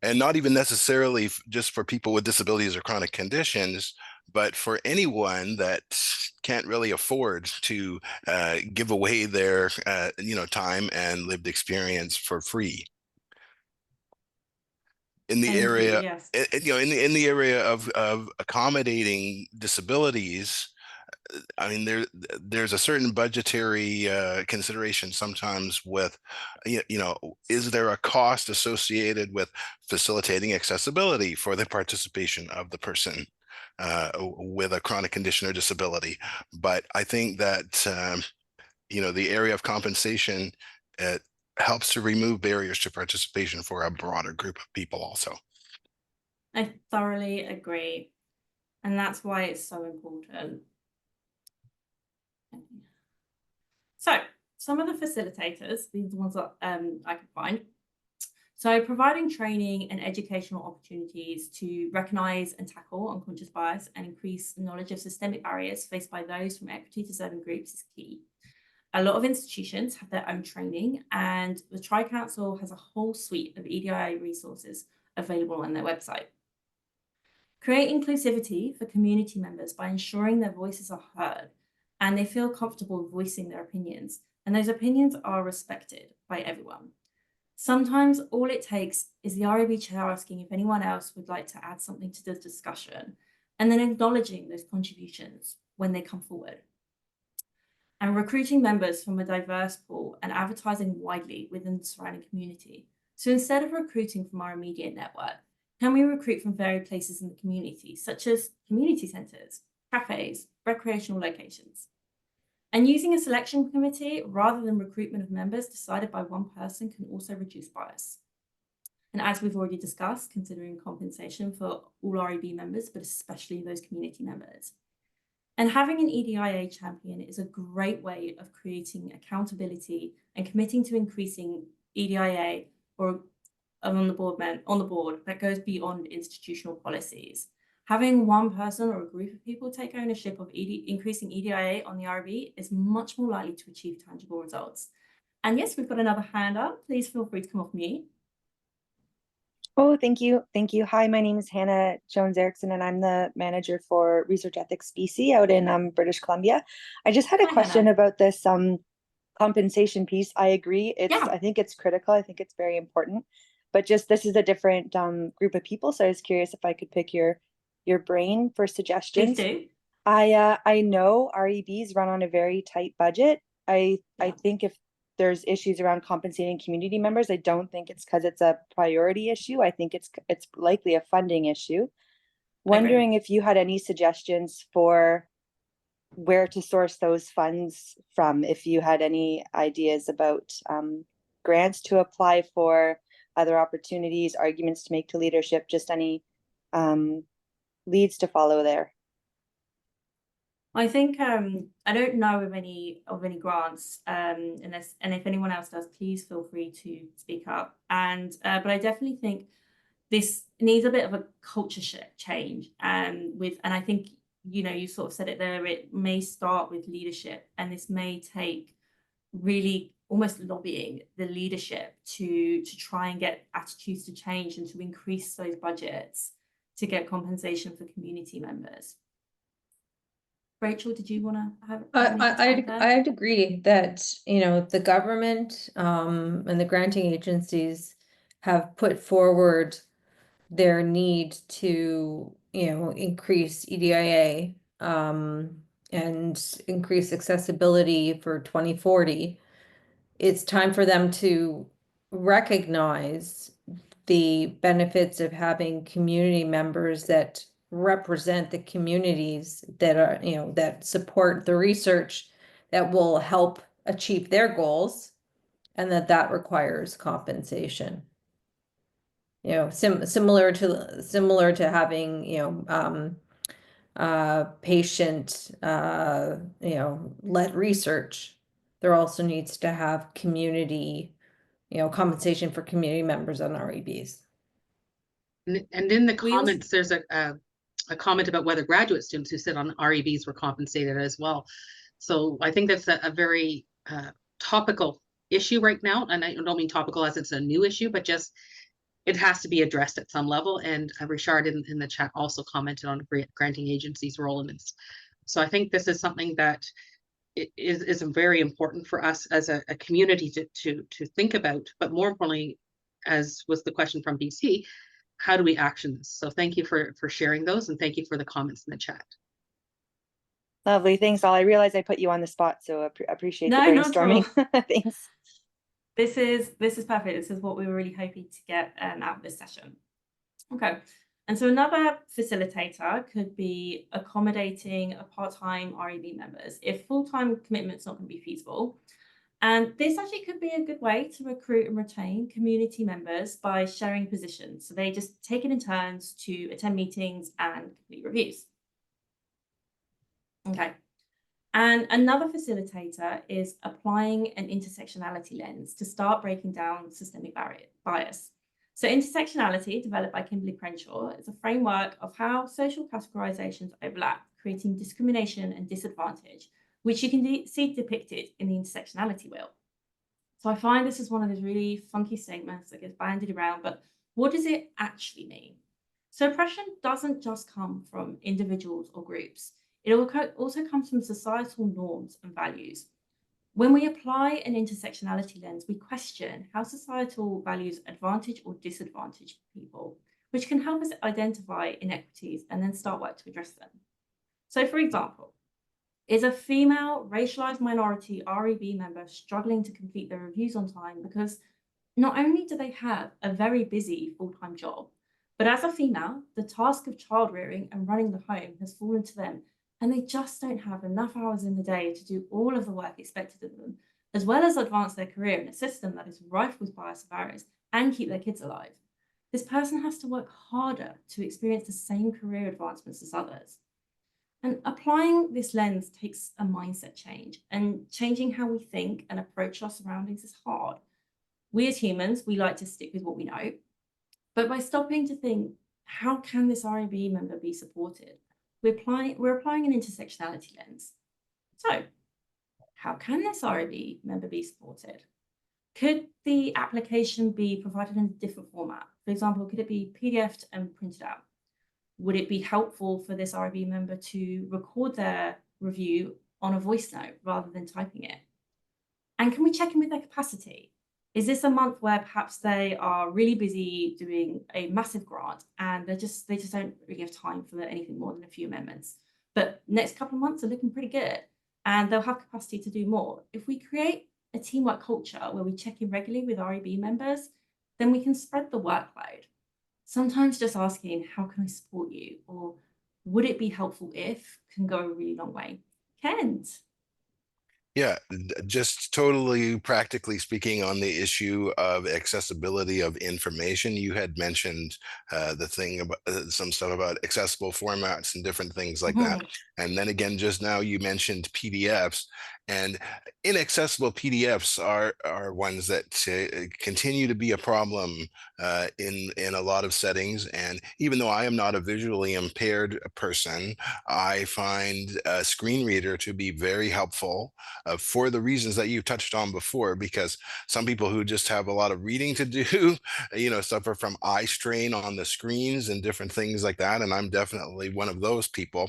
And not even necessarily just for people with disabilities or chronic conditions, but for anyone that can't really afford to give away their time and lived experience for free. In the area, yes. in the area of accommodating disabilities, I mean, there's a certain budgetary consideration sometimes with, you know, is there a cost associated with facilitating accessibility for the participation of the person with a chronic condition or disability? But I think that, you know, the area of compensation, it helps to remove barriers to participation for a broader group of people also. I thoroughly agree. And that's why it's so important. So some of the facilitators, these are the ones that I could find. So providing training and educational opportunities to recognize and tackle unconscious bias and increase knowledge of systemic barriers faced by those from equity deserving groups is key. A lot of institutions have their own training, and the Tri-Council has a whole suite of EDIA resources available on their website. Create inclusivity for community members by ensuring their voices are heard and they feel comfortable voicing their opinions, and those opinions are respected by everyone. Sometimes all it takes is the REB chair asking if anyone else would like to add something to the discussion, and then acknowledging those contributions when they come forward. And recruiting members from a diverse pool and advertising widely within the surrounding community. So instead of recruiting from our immediate network, can we recruit from varied places in the community, such as community centres, cafes, recreational locations? And using a selection committee rather than recruitment of members decided by one person can also reduce bias. And as we've already discussed, considering compensation for all REB members, but especially those community members. And having an EDIA champion is a great way of creating accountability and committing to increasing EDIA or on the board that goes beyond institutional policies. Having one person or a group of people take ownership of increasing EDIA on the REB is much more likely to achieve tangible results. And yes, we've got another hand up. Please feel free to come off mute. Oh, thank you. Thank you. Hi, my name is Hannah Jones-Erickson, and I'm the manager for Research Ethics BC out in British Columbia. I just had a question about this compensation piece. I agree. I think it's critical. I think it's very important. But just this is a different group of people, so I was curious if I could pick your brain for suggestions. Please do. I know REBs run on a very tight budget. I think if there's issues around compensating community members, I don't think it's because it's a priority issue. I think it's likely a funding issue. Wondering if you had any suggestions for where to source those funds from, if you had any ideas about grants to apply for, other opportunities, arguments to make to leadership, just any leads to follow there. I think I don't know of any grants, and if anyone else does, please feel free to speak up. And but I definitely think this needs a bit of a culture change. And I think, you know, you sort of said it there. It may start with leadership, and this may take really almost lobbying the leadership to try and get attitudes to change and to increase those budgets to get compensation for community members. Rachel, did you want to have I'd agree that, you know, the government and the granting agencies have put forward their need to, you know, increase EDIA and increase accessibility for 2040. It's time for them to recognize the benefits of having community members that represent the communities that are, you know, that support the research that will help achieve their goals, and that requires compensation. You know, similar to having, you know, patient, you know, led research. There also needs to have community, you know, compensation for community members on REBs. And in the comments, there's a comment about whether graduate students who sit on REBs were compensated as well. So I think that's a very topical issue right now. And I don't mean topical as it's a new issue, but just it has to be addressed at some level. And Richard in the chat also commented on granting agencies' role in this. So I think this is something that is very important for us as a community to think about. But more importantly, as was the question from BC, how do we action this? So thank you for sharing those, and thank you for the comments in the chat. Lovely. Thanks, all. I realize I put you on the spot, so appreciate the No, not at all. brainstorming. Thanks. This is perfect. This is what we were really hoping to get out of this session. Okay. And so another facilitator could be accommodating a part-time REB members if full-time commitment's not going to be feasible. And this actually could be a good way to recruit and retain community members by sharing positions. So they just take it in turns to attend meetings and complete reviews. Okay. And another facilitator is applying an intersectionality lens to start breaking down systemic bias. So intersectionality, developed by Kimberly Crenshaw, is a framework of how social categorizations overlap, creating discrimination and disadvantage, which you can see depicted in the intersectionality wheel. So I find this is one of those really funky statements that gets bandied around, but what does it actually mean? So oppression doesn't just come from individuals or groups. It also comes from societal norms and values. When we apply an intersectionality lens, we question how societal values advantage or disadvantage people, which can help us identify inequities and then start work to address them. So for example, is a female racialized minority REB member struggling to complete their reviews on time because not only do they have a very busy full-time job, but as a female, the task of child rearing and running the home has fallen to them, and they just don't have enough hours in the day to do all of the work expected of them, as well as advance their career in a system that is rife with bias and barriers and keep their kids alive. This person has to work harder to experience the same career advancements as others. And applying this lens takes a mindset change, and changing how we think and approach our surroundings is hard. We as humans, we like to stick with what we know, but by stopping to think, how can this REB member be supported? We're applying an intersectionality lens. So how can this REB member be supported? Could the application be provided in a different format? For example, could it be PDF'd and printed out? Would it be helpful for this REB member to record their review on a voice note rather than typing it? And can we check in with their capacity? Is this a month where perhaps they are really busy doing a massive grant and they just don't really have time for anything more than a few amendments? But next couple of months are looking pretty good and they'll have capacity to do more. If we create a teamwork culture where we check in regularly with REB members, then we can spread the workload. Sometimes just asking, how can I support you? Or would it be helpful if, can go a really long way. Kent. Yeah, just totally practically speaking on the issue of accessibility of information, you had mentioned the thing about some stuff about accessible formats and different things like that. And then again, just now you mentioned PDFs, and inaccessible PDFs are ones that continue to be a problem in a lot of settings. And even though I am not a visually impaired person, I find a screen reader to be very helpful. For the reasons that you touched on before, because some people who just have a lot of reading to do, suffer from eye strain on the screens and different things like that. And I'm definitely one of those people.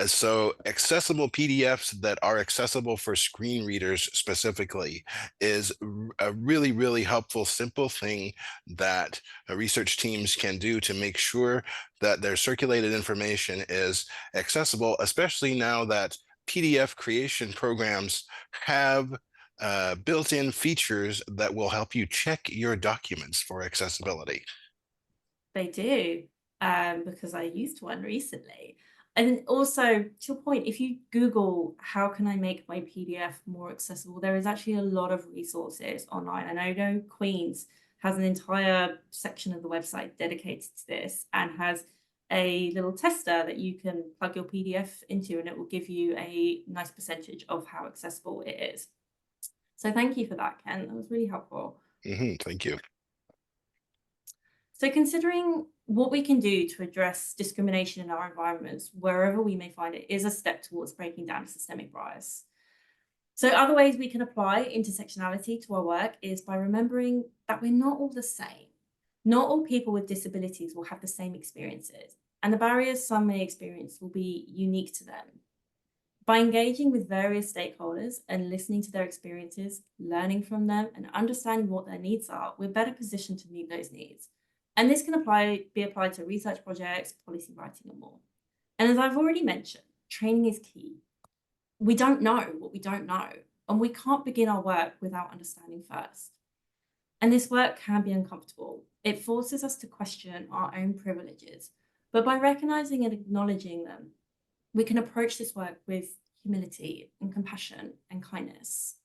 So accessible PDFs that are accessible for screen readers specifically is a really, really helpful, simple thing that research teams can do to make sure that their circulated information is accessible, especially now that PDF creation programs have built-in features that will help you check your documents for accessibility. They do, because I used one recently. And also, to your point, if you Google, how can I make my PDF more accessible, there is actually a lot of resources online. And I know Queen's has an entire section of the website dedicated to this and has a little tester that you can plug your PDF into, and it will give you a nice percentage of how accessible it is. So thank you for that, Ken. That was really helpful. Thank you. So considering what we can do to address discrimination in our environments, wherever we may find it, is a step towards breaking down systemic bias. So other ways we can apply intersectionality to our work is by remembering that we're not all the same. Not all people with disabilities will have the same experiences, and the barriers some may experience will be unique to them. By engaging with various stakeholders and listening to their experiences, learning from them, and understanding what their needs are, we're better positioned to meet those needs. And this can be applied to research projects, policy writing, and more. And as I've already mentioned, training is key. We don't know what we don't know, and we can't begin our work without understanding first. And this work can be uncomfortable. It forces us to question our own privileges, but by recognizing and acknowledging them, we can approach this work with humility and compassion and kindness.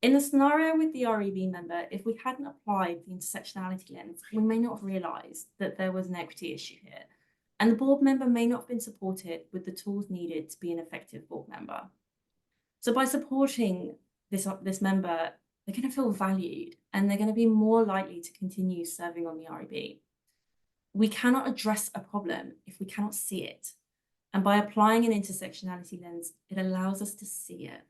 In the scenario with the REB member, if we hadn't applied the intersectionality lens, we may not have realized that there was an equity issue here, and the board member may not have been supported with the tools needed to be an effective board member. So by supporting this member, they're going to feel valued and they're going to be more likely to continue serving on the REB. We cannot address a problem if we cannot see it. And by applying an intersectionality lens, it allows us to see it.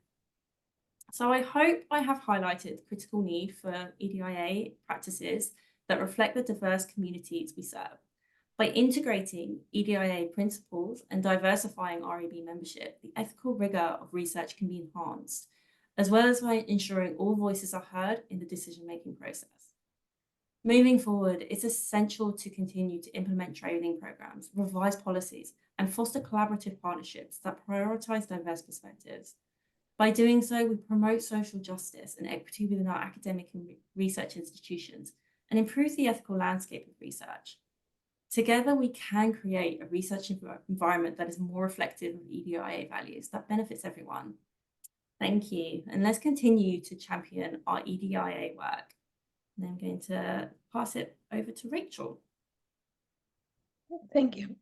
So I hope I have highlighted the critical need for EDIA practices that reflect the diverse communities we serve. By integrating EDIA principles and diversifying REB membership, the ethical rigor of research can be enhanced, as well as by ensuring all voices are heard in the decision-making process. Moving forward, it's essential to continue to implement training programs, revise policies, and foster collaborative partnerships that prioritize diverse perspectives. By doing so, we promote social justice and equity within our academic and research institutions and improve the ethical landscape of research. Together, we can create a research environment that is more reflective of EDIA values that benefits everyone. Thank you. And let's continue to champion our EDIA work. And I'm going to pass it over to Rachel. Thank you.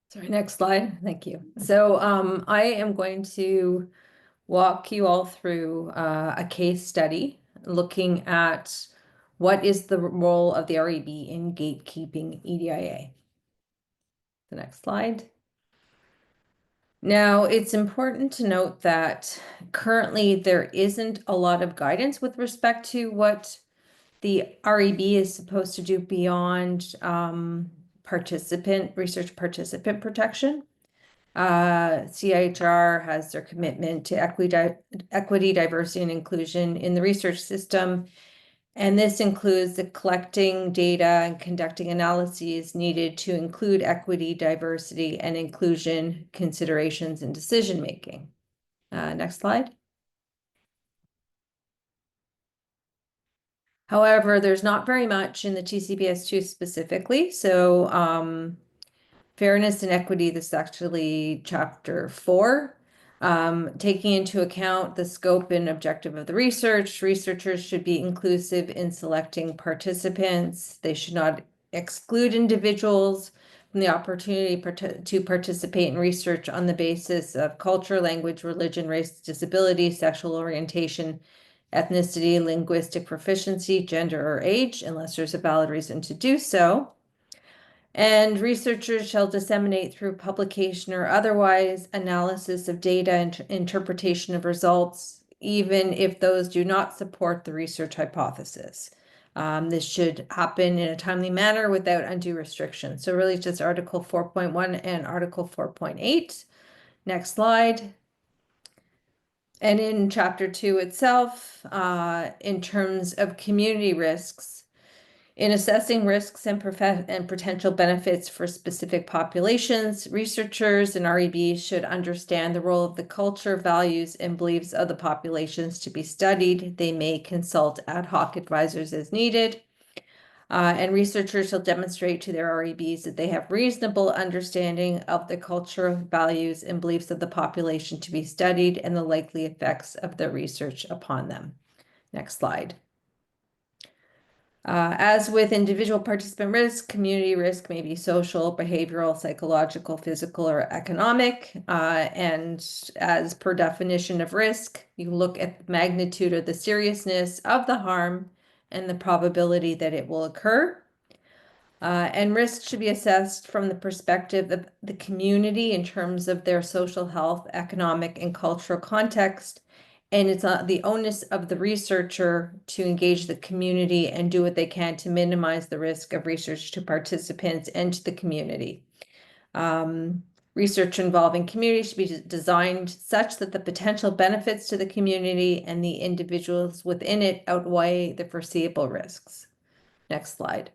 Sorry, next slide. Thank you. So I am going to walk you all through a case study looking at what is the role of the REB in gatekeeping EDIA. The next slide. Now, it's important to note that currently there isn't a lot of guidance with respect to what the REB is supposed to do beyond research participant protection. CIHR has their commitment to equity, diversity, and inclusion in the research system. And this includes the collecting data and conducting analyses needed to include equity, diversity, and inclusion considerations in decision-making. Next slide. However, there's not very much in the TCPS2 specifically. So fairness and equity, this is actually chapter 4. Taking into account the scope and objective of the research, researchers should be inclusive in selecting participants. They should not exclude individuals from the opportunity to participate in research on the basis of culture, language, religion, race, disability, sexual orientation, ethnicity, linguistic proficiency, gender, or age, unless there's a valid reason to do so. And researchers shall disseminate through publication or otherwise analysis of data and interpretation of results, even if those do not support the research hypothesis. This should happen in a timely manner without undue restriction. So really just Article 4.1 and Article 4.8. Next slide. And in Chapter 2 itself, in terms of community risks, in assessing risks and potential benefits for specific populations, researchers and REBs should understand the role of the culture, values, and beliefs of the populations to be studied. They may consult ad hoc advisors as needed. And researchers shall demonstrate to their REBs that they have reasonable understanding of the culture, values, and beliefs of the population to be studied and the likely effects of their research upon them. Next slide. As with individual participant risk, community risk may be social, behavioral, psychological, physical, or economic. And as per definition of risk, you look at the magnitude or the seriousness of the harm and the probability that it will occur. And risk should be assessed from the perspective of the community in terms of their social health, economic, and cultural context. And it's the onus of the researcher to engage the community and do what they can to minimize the risk of research to participants and to the community. Research involving community should be designed such that the potential benefits to the community and the individuals within it outweigh the foreseeable risks. Next slide.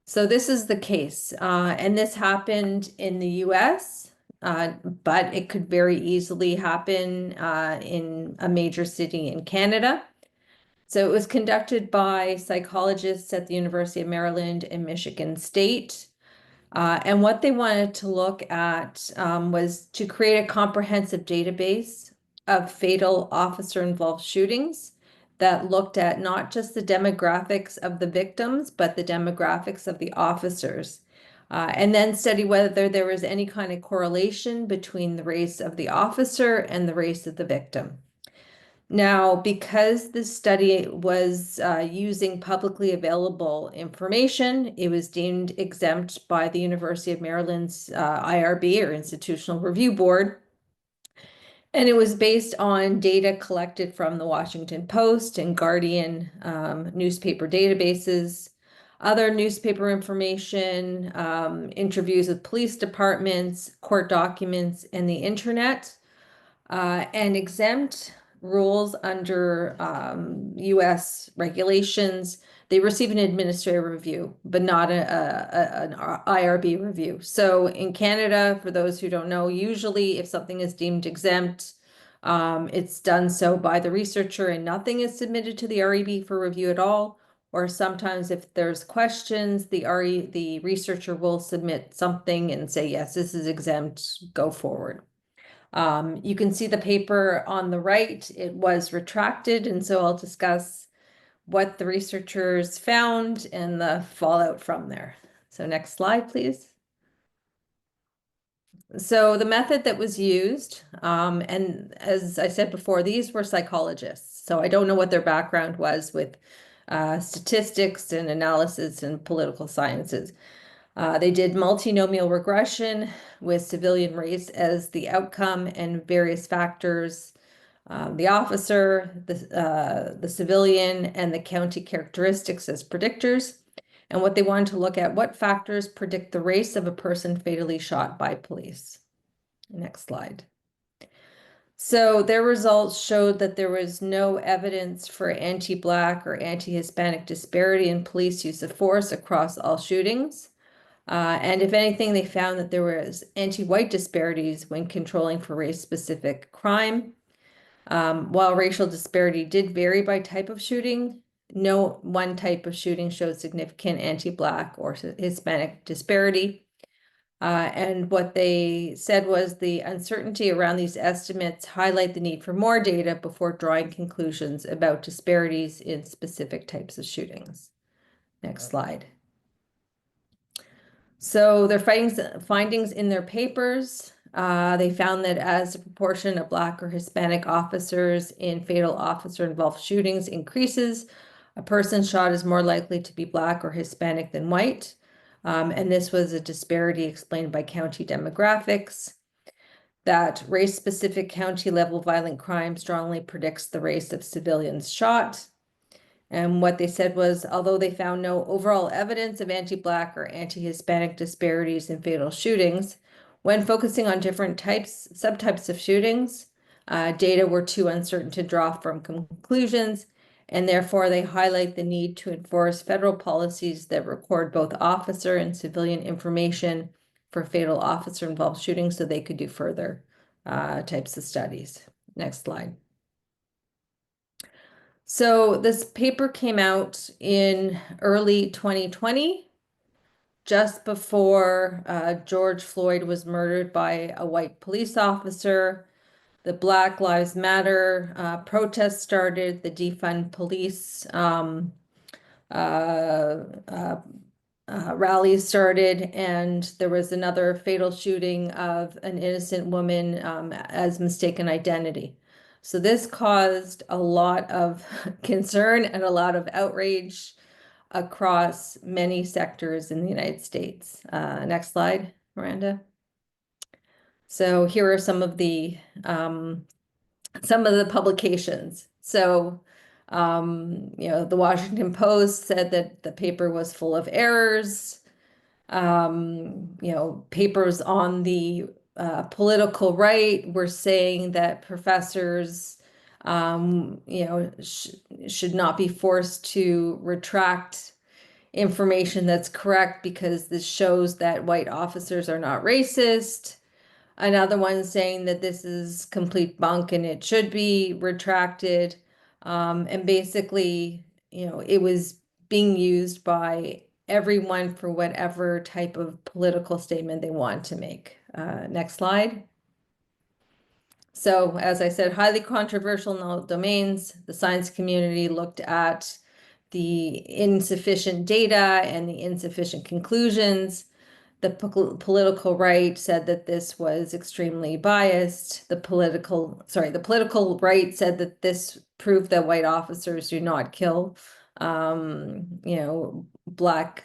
So this is the case, and this happened in the US, but it could very easily happen in a major city in Canada. So it was conducted by psychologists at the University of Maryland and Michigan State. And what they wanted to look at was to create a comprehensive database of fatal officer-involved shootings that looked at not just the demographics of the victims, but the demographics of the officers. And then study whether there was any kind of correlation between the race of the officer and the race of the victim. Now, because this study was using publicly available information, it was deemed exempt by the University of Maryland's IRB, or Institutional Review Board. And it was based on data collected from the Washington Post and Guardian newspaper databases, other newspaper information, interviews with police departments, court documents, and the internet. And exempt rules under US regulations, they receive an administrative review, but not an IRB review. So in Canada, for those who don't know, usually if something is deemed exempt, it's done so by the researcher and nothing is submitted to the REB for review at all. Or sometimes if there's questions, the researcher will submit something and say, yes, this is exempt, go forward. You can see the paper on the right, it was retracted, and so I'll discuss what the researchers found and the fallout from there. So next slide, please. So the method that was used, and as I said before, these were psychologists. So I don't know what their background was with statistics and analysis and political sciences. They did multinomial regression with civilian race as the outcome and various factors, the officer, the civilian, and the county characteristics as predictors. And what they wanted to look at, what factors predict the race of a person fatally shot by police. Next slide. So their results showed that there was no evidence for anti-Black or anti-Hispanic disparity in police use of force across all shootings. And if anything, they found that there was anti-white disparities when controlling for race-specific crime. While racial disparity did vary by type of shooting, no one type of shooting showed significant anti-Black or Hispanic disparity. And what they said was the uncertainty around these estimates highlight the need for more data before drawing conclusions about disparities in specific types of shootings. Next slide. So their findings in their papers, they found that as the proportion of Black or Hispanic officers in fatal officer-involved shootings increases, a person shot is more likely to be Black or Hispanic than white. And this was a disparity explained by county demographics, that race-specific county-level violent crime strongly predicts the race of civilians shot. And what they said was, although they found no overall evidence of anti-Black or anti-Hispanic disparities in fatal shootings, when focusing on different subtypes of shootings, data were too uncertain to draw firm conclusions, and therefore they highlight the need to enforce federal policies that record both officer and civilian information for fatal officer-involved shootings so they could do further types of studies. Next slide. So this paper came out in early 2020, just before George Floyd was murdered by a white police officer. The Black Lives Matter protests started, the defund police rallies started, and there was another fatal shooting of an innocent woman as mistaken identity. So this caused a lot of concern and a lot of outrage across many sectors in the United States. Next slide, Miranda. So here are some of the publications. So, the Washington Post said that the paper was full of errors. Papers on the political right were saying that professors, should not be forced to retract information that's correct because this shows that white officers are not racist. Another one saying that this is complete bunk and it should be retracted. And basically, it was being used by everyone for whatever type of political statement they want to make. Next slide. So as I said, highly controversial in all domains. The science community looked at the insufficient data and the insufficient conclusions. The political right said that this was extremely biased. The political right said that this proved that white officers do not kill, Black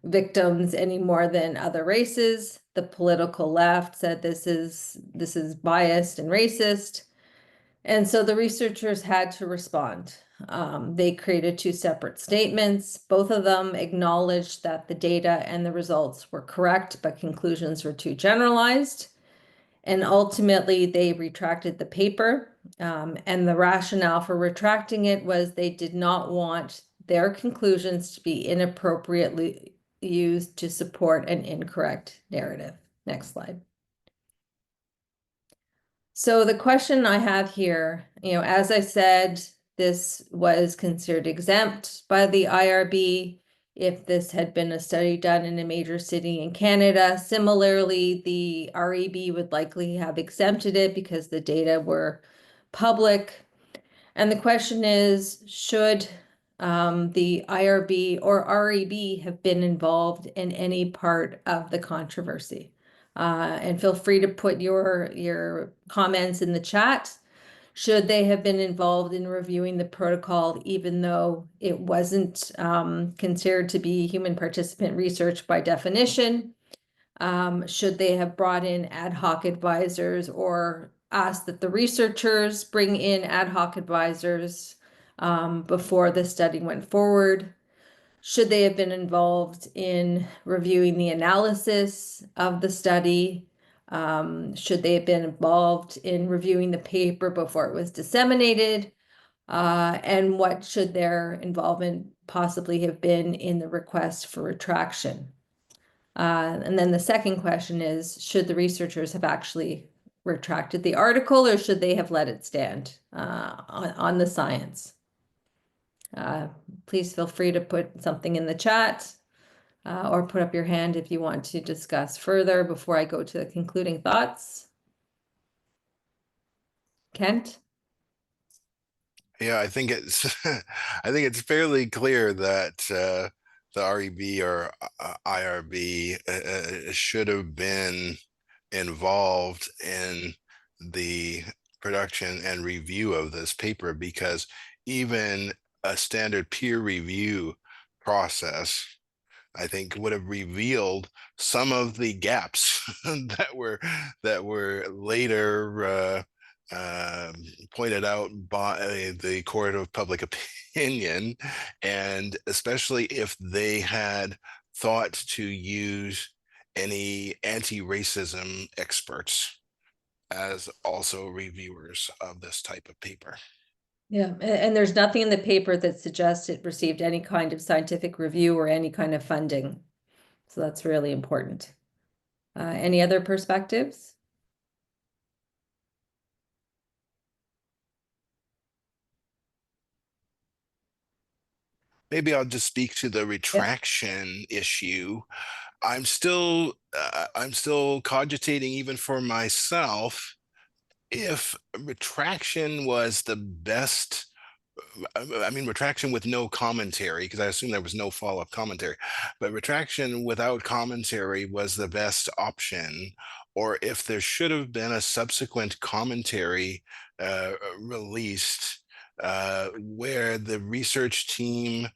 victims any more than other races. The political left said this is biased and racist. And so the researchers had to respond. They created two separate statements. Both of them acknowledged that the data and the results were correct, but conclusions were too generalized. And ultimately, they retracted the paper. And the rationale for retracting it was they did not want their conclusions to be inappropriately used to support an incorrect narrative. Next slide. So the question I have here, as I said, this was considered exempt by the IRB if this had been a study done in a major city in Canada. Similarly, the REB would likely have exempted it because the data were public. And the question is, should the IRB or REB have been involved in any part of the controversy? And feel free to put your comments in the chat. Should they have been involved in reviewing the protocol, even though it wasn't considered to be human participant research by definition? Should they have brought in ad hoc advisors or asked that the researchers bring in ad hoc advisors before the study went forward? Should they have been involved in reviewing the analysis of the study? Should they have been involved in reviewing the paper before it was disseminated? And what should their involvement possibly have been in the request for retraction? And then the second question is, should the researchers have actually retracted the article or should they have let it stand on the science? Please feel free to put something in the chat or put up your hand if you want to discuss further before I go to the concluding thoughts. Kent? Yeah, I think it's I think it's fairly clear that the REB or IRB should have been involved in the production and review of this paper, because even a standard peer review process, I think, would have revealed some of the gaps that were later pointed out by the court of public opinion, and especially if they had thought to use any anti-racism experts as also reviewers of this type of paper. Yeah, and there's nothing in the paper that suggests it received any kind of scientific review or any kind of funding. So that's really important. Any other perspectives? Maybe I'll just speak to the retraction issue. I'm still cogitating, even for myself, if retraction was the best. I mean, retraction with no commentary, because I assume there was no follow-up commentary, but retraction without commentary was the best option, or if there should have been a subsequent commentary released where the research team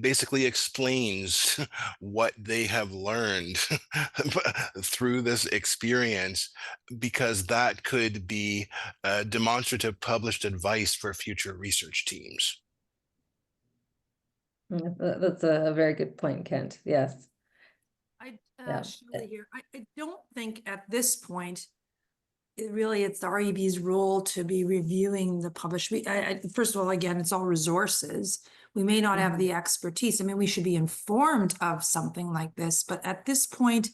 basically explains what they have learned through this experience, because that could be demonstrative published advice for future research teams. That's a very good point, Kent. Yes. Shirley here. I don't think at this point it's the REB's role to be reviewing the published. First of all, again, it's all resources. We may not have the expertise. I mean, we should be informed of something like this, but at this point,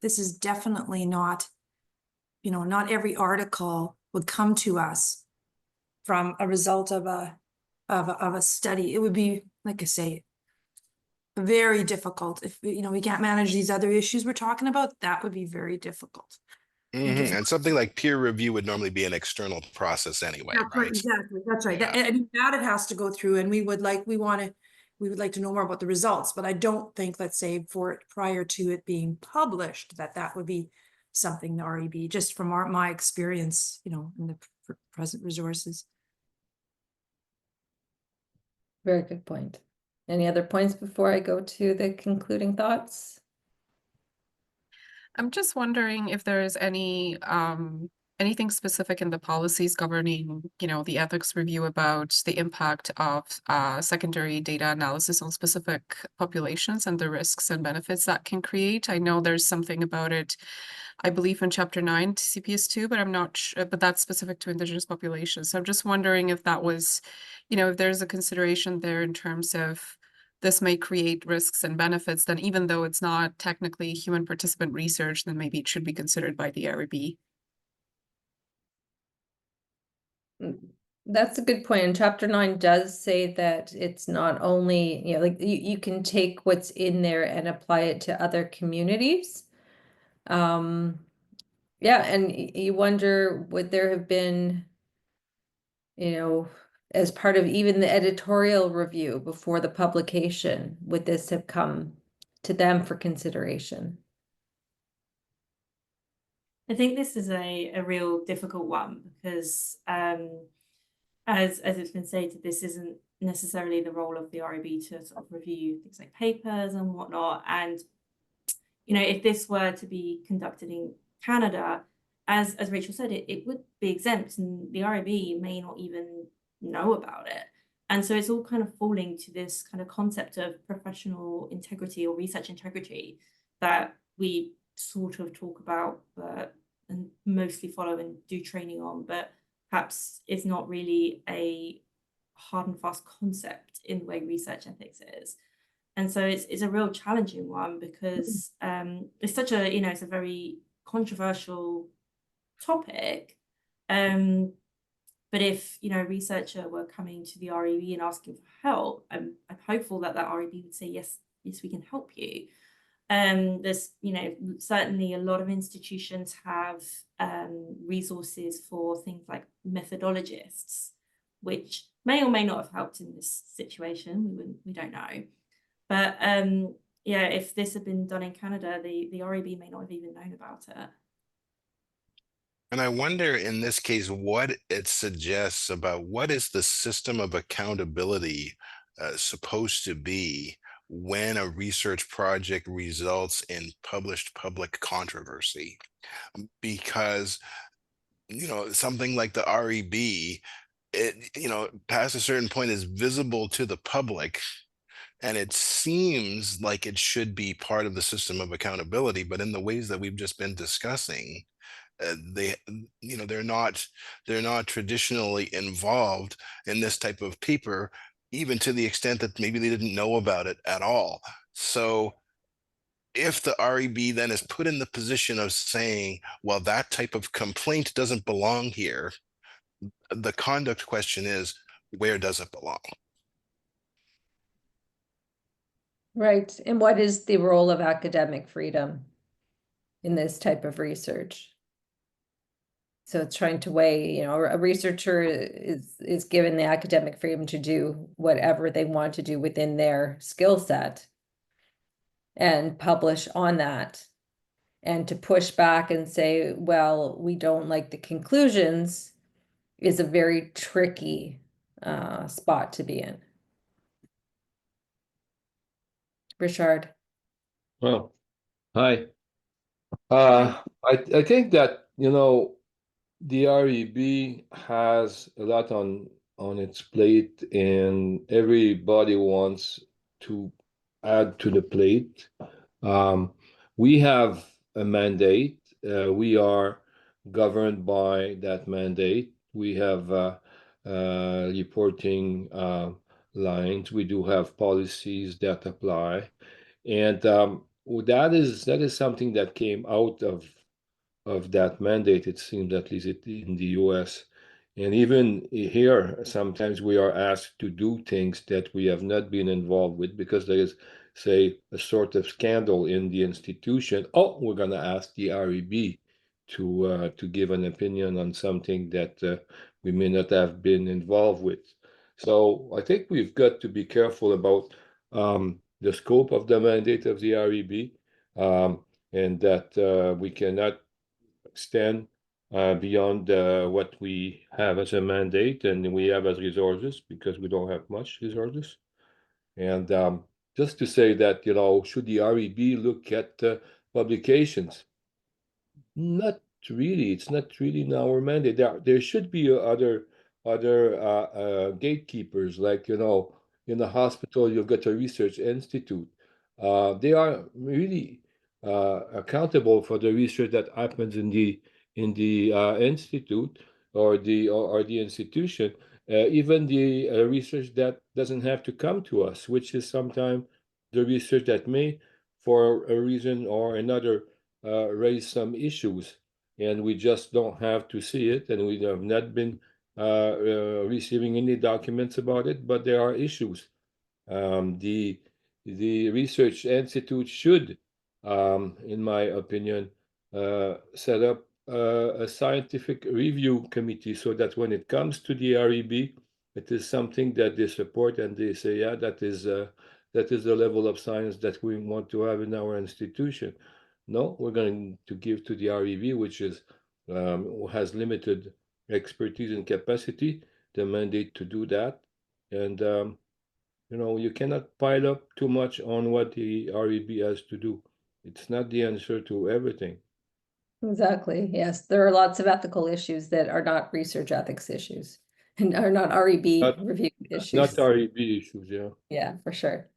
this is definitely not, not every article would come to us from a result of a study. It would be, like I say, very difficult. If, we can't manage these other issues we're talking about, that would be very difficult. And something like peer review would normally be an external process anyway, That's right, right? exactly. That's right. Yeah. And that it has to go through, and we would like to know more about the results, but I don't think, let's say, prior to it being published, that would be something the REB, just from my experience, in the present resources. Very good point. Any other points before I go to the concluding thoughts? I'm just wondering if there is anything specific in the policies governing, the ethics review about the impact of secondary data analysis on specific populations and the risks and benefits that can create. I know there's something about it, I believe, in Chapter 9 to CPS2, but I'm not sure, but that's specific to Indigenous populations. So I'm just wondering if that was, if there's a consideration there in terms of this may create risks and benefits, then even though it's not technically human participant research, then maybe it should be considered by the REB. That's a good point. And Chapter 9 does say that it's not only, like you can take what's in there and apply it to other communities. Yeah, and you wonder, would there have been, as part of even the editorial review before the publication, would this have come to them for consideration? I think this is a real difficult one because, as it's been stated, this isn't necessarily the role of the REB to sort of review things like papers and whatnot. And, if this were to be conducted in Canada, as Rachel said, it would be exempt, and the REB may not even know about it. And so it's all kind of falling to this kind of concept of professional integrity or research integrity that we sort of talk about, and mostly follow and do training on, but perhaps it's not really a hard and fast concept in the way research ethics is. And so it's a real challenging one because it's such a, it's a very controversial topic. But if, a researcher were coming to the REB and asking for help, I'm hopeful that REB would say, yes, we can help you. There's, certainly a lot of institutions have resources for things like methodologists, which may or may not have helped in this situation. We don't know. But yeah, if this had been done in Canada, the REB may not have even known about it. And I wonder in this case what it suggests about what is the system of accountability supposed to be when a research project results in published public controversy. Because, something like the REB, it, past a certain point is visible to the public. And it seems like it should be part of the system of accountability, but in the ways that we've just been discussing, they're not traditionally involved in this type of paper, even to the extent that maybe they didn't know about it at all. So if the REB then is put in the position of saying, well, that type of complaint doesn't belong here, the conduct question is, where does it belong? Right. And what is the role of academic freedom in this type of research? So it's trying to weigh, a researcher is given the academic freedom to do whatever they want to do within their skill set and publish on that. And to push back and say, well, we don't like the conclusions is a very tricky spot to be in. Richard. Well, hi. I think that, the REB has a lot on its plate, and everybody wants to add to the plate. We have a mandate. We are governed by that mandate. We have reporting lines. We do have policies that apply, and that is something that came out of that mandate. It seems, at least in the U.S. And even here, sometimes we are asked to do things that we have not been involved with because there is, say, a sort of scandal in the institution. Oh, we're going to ask the REB to give an opinion on something that we may not have been involved with. So I think we've got to be careful about the scope of the mandate of the REB, and that we cannot extend beyond what we have as a mandate and we have as resources, because we don't have much resources. And just to say that, should the REB look at publications? Not really. It's not really in our mandate. There should be other gatekeepers, like in the hospital you've got a research institute. They are really accountable for the research that happens in the institute or the institution. Even the research that doesn't have to come to us, which is sometimes the research that may, for a reason or another, raise some issues, and we just don't have to see it, and we have not been receiving any documents about it, but there are issues. The research institute should, in my opinion, set up a scientific review committee so that when it comes to the REB, it is something that they support and they say, yeah, that is the level of science that we want to have in our institution. No, we're going to give to the REB, which has limited expertise and capacity, the mandate to do that. And you cannot pile up too much on what the REB has to do. It's not the answer to everything. Exactly. Yes, there are lots of ethical issues that are not research ethics issues and are not REB review issues. Not REB issues, yeah. Yeah, for sure.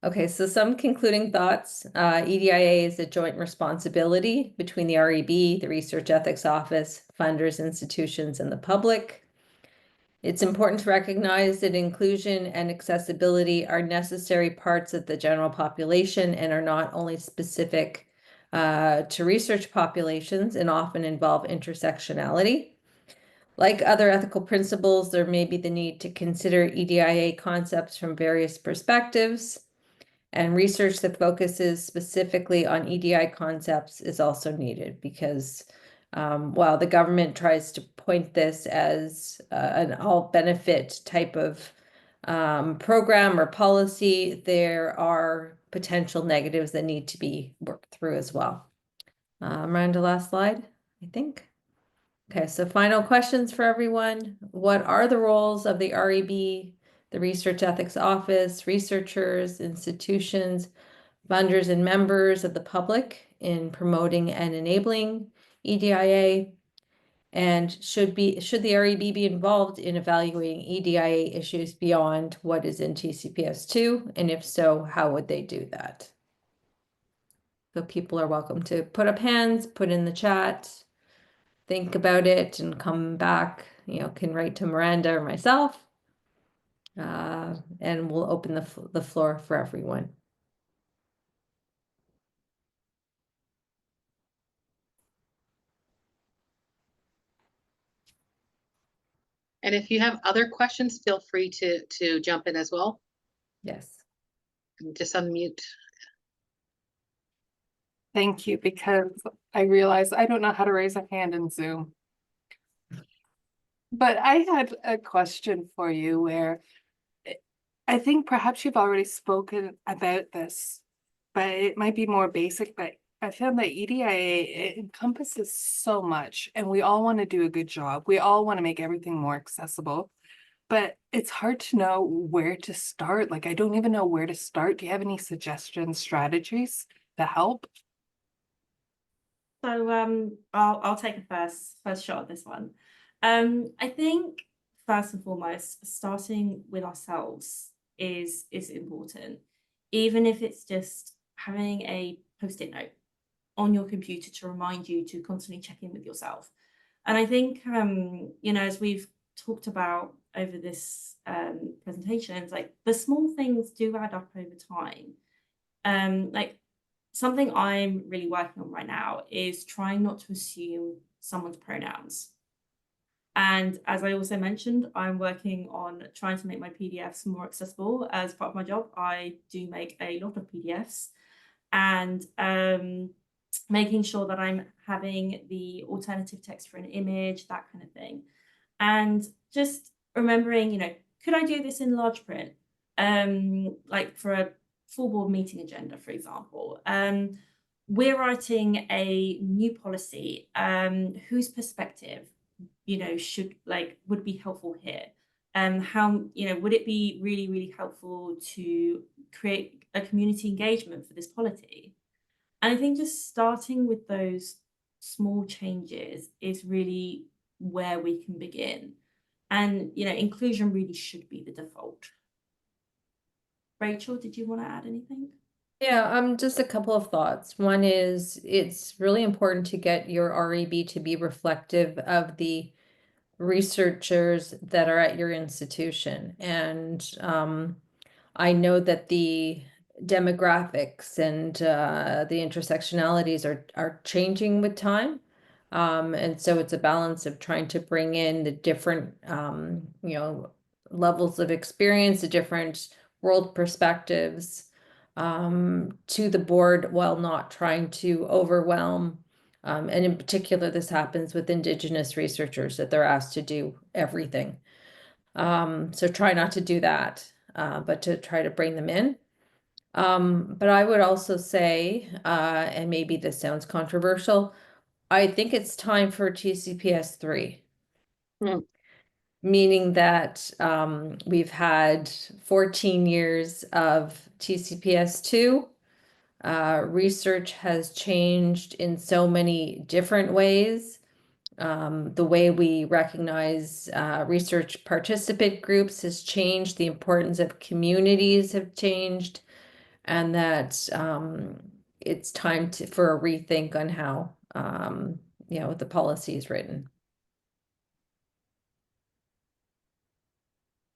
Okay, so some concluding thoughts. EDIA is a joint responsibility between the REB, the Research Ethics Office, funders, institutions, and the public. It's important to recognize that inclusion and accessibility are necessary parts of the general population and are not only specific to research populations and often involve intersectionality. Like other ethical principles, there may be the need to consider EDIA concepts from various perspectives, and research that focuses specifically on EDI concepts is also needed because while the government tries to point this as an all-benefit type of program or policy, there are potential negatives that need to be worked through as well. Miranda, last slide, I think. Okay, so final questions for everyone. What are the roles of the REB, the Research Ethics Office, researchers, institutions, funders, and members of the public in promoting and enabling EDIA? And should the REB be involved in evaluating EDIA issues beyond what is in TCPS2? And if so, how would they do that? So people are welcome to put up hands, put in the chat, think about it, and come back, can write to Miranda or myself. And we'll open the floor for everyone. And if you have other questions, feel free to jump in as well. Yes. And just unmute. Thank you, because I realize I don't know how to raise a hand in Zoom. But I had a question for you where I think perhaps you've already spoken about this, but it might be more basic, but I found that EDIA, it encompasses so much and we all want to do a good job. We all want to make everything more accessible, but it's hard to know where to start. Like, I don't even know where to start. Do you have any suggestions, strategies to help? So I'll take a first shot at this one. I think first and foremost, starting with ourselves is important, even if it's just having a post-it note on your computer to remind you to constantly check in with yourself. And I think, you know, as we've talked about over this presentation, it's like the small things do add up over time. Like something I'm really working on right now is trying not to assume someone's pronouns. And as I also mentioned, I'm working on trying to make my PDFs more accessible. As part of my job, I do make a lot of PDFs, and making sure that I'm having the alternative text for an image, that kind of thing. And just remembering, you know, could I do this in large print? Like for a full board meeting agenda, for example. We're writing a new policy, whose perspective, you know, would be helpful here. How, you know, would it be really, really helpful to create a community engagement for this policy? And I think just starting with those small changes is really where we can begin. And, you know, inclusion really should be the default. Rachel, did you want to add anything? Yeah, just a couple of thoughts. One is it's really important to get your REB to be reflective of the researchers that are at your institution. And I know that the demographics and the intersectionalities are changing with time. And so it's a balance of trying to bring in the different, you know, levels of experience, the different world perspectives to the board while not trying to overwhelm. And in particular, this happens with Indigenous researchers that they're asked to do everything. So try not to do that, but to try to bring them in. But I would also say, and maybe this sounds controversial, I think it's time for TCPS 3. Meaning that we've had 14 years of TCPS 2. Research has changed in so many different ways. The way we recognize research participant groups has changed. The importance of communities have changed, and that it's time for a rethink on how you know, the policy is written.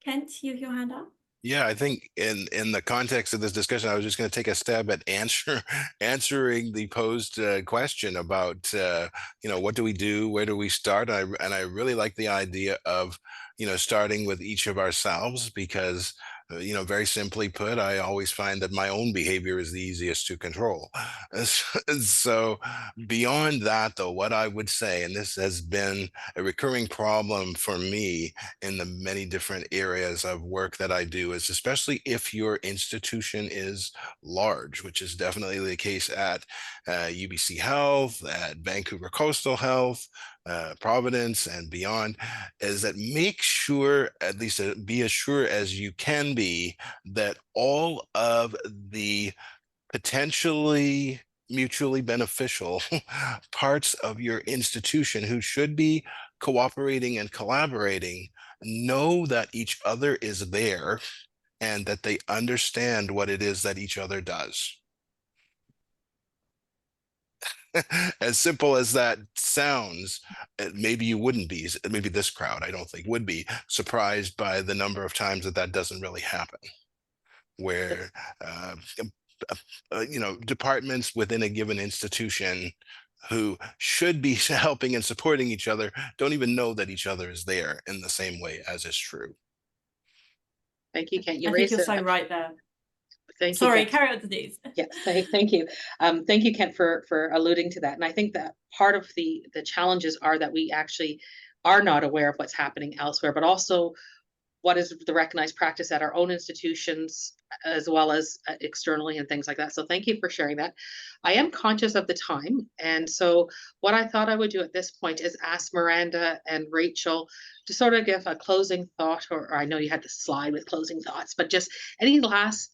Kent, you have your hand up. Yeah, I think in the context of this discussion, I was just going to take a stab at answering the posed question about you know, what do we do, where do we start? And I really like the idea of, you know, starting with each of ourselves, because you know, very simply put, I always find that my own behavior is the easiest to control. So beyond that, though, what I would say, and this has been a recurring problem for me in the many different areas of work that I do, is especially if your institution is large, which is definitely the case at UBC Health, at Vancouver Coastal Health, Providence and beyond, is that make sure, at least be as sure as you can be, that all of the potentially mutually beneficial parts of your institution who should be cooperating and collaborating know that each other is there and that they understand what it is that each other does. As simple as that sounds, maybe you wouldn't be, maybe this crowd, I don't think, would be surprised by the number of times that that doesn't really happen, where you know, departments within a given institution who should be helping and supporting each other don't even know that each other is there in the same way as is true. Thank you, Kent. You I think raised you're it. so right there. Thank you. Sorry, Kent. carry on, Denise. Yes, thank you. Thank you, Kent, for alluding to that. And I think that part of the challenges are that we actually are not aware of what's happening elsewhere, but also what is the recognized practice at our own institutions, as well as externally and things like that. So thank you for sharing that. I am conscious of the time. And so what I thought I would do at this point is ask Miranda and Rachel to sort of give a closing thought, or I know you had the slide with closing thoughts, but just any last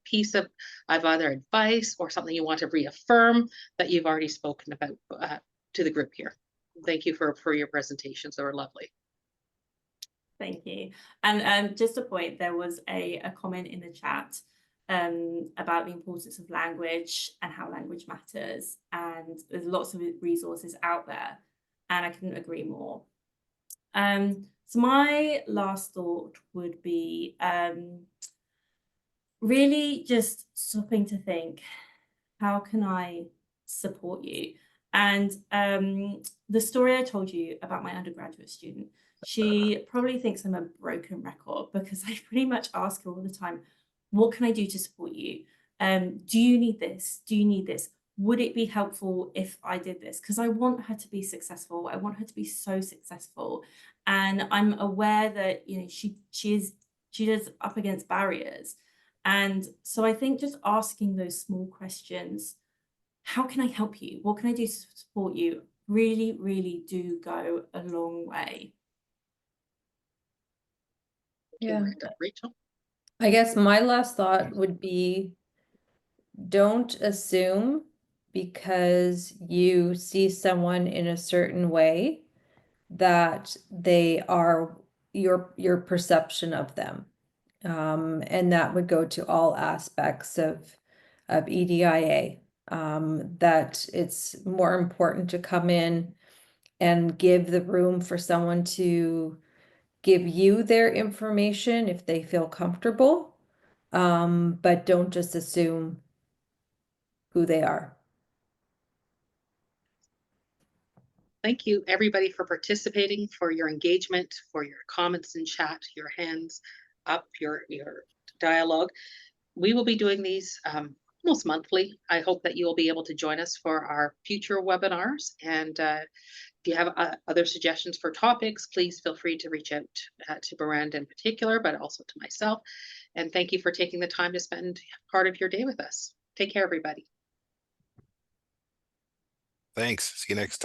piece of either advice or something you want to reaffirm that you've already spoken about to the group here. Thank you for your presentations. They were lovely. Thank you. And just a point, there was a comment in the chat about the importance of language and how language matters. And there's lots of resources out there, and I couldn't agree more. So my last thought would be really just stopping to think, how can I support you? And the story I told you about my undergraduate student, she probably thinks I'm a broken record because I pretty much ask her all the time, what can I do to support you? Do you need this? Do you need this? Would it be helpful if I did this? Because I want her to be successful. I want her to be so successful. And I'm aware that, you know, she is up against barriers. And so I think just asking those small questions, how can I help you? What can I do to support you? Really, really do go a long way. Yeah. Rachel? I guess my last thought would be, don't assume because you see someone in a certain way that they are your perception of them. And that would go to all aspects of EDIA. That it's more important to come in and give the room for someone to give you their information if they feel comfortable, but don't just assume who they are. Thank you, everybody, for participating, for your engagement, for your comments in chat, your hands up, your dialogue. We will be doing these almost monthly. I hope that you will be able to join us for our future webinars. And if you have other suggestions for topics, please feel free to reach out to Miranda in particular, but also to myself. And thank you for taking the time to spend part of your day with us. Take care, everybody. Thanks. See you next time.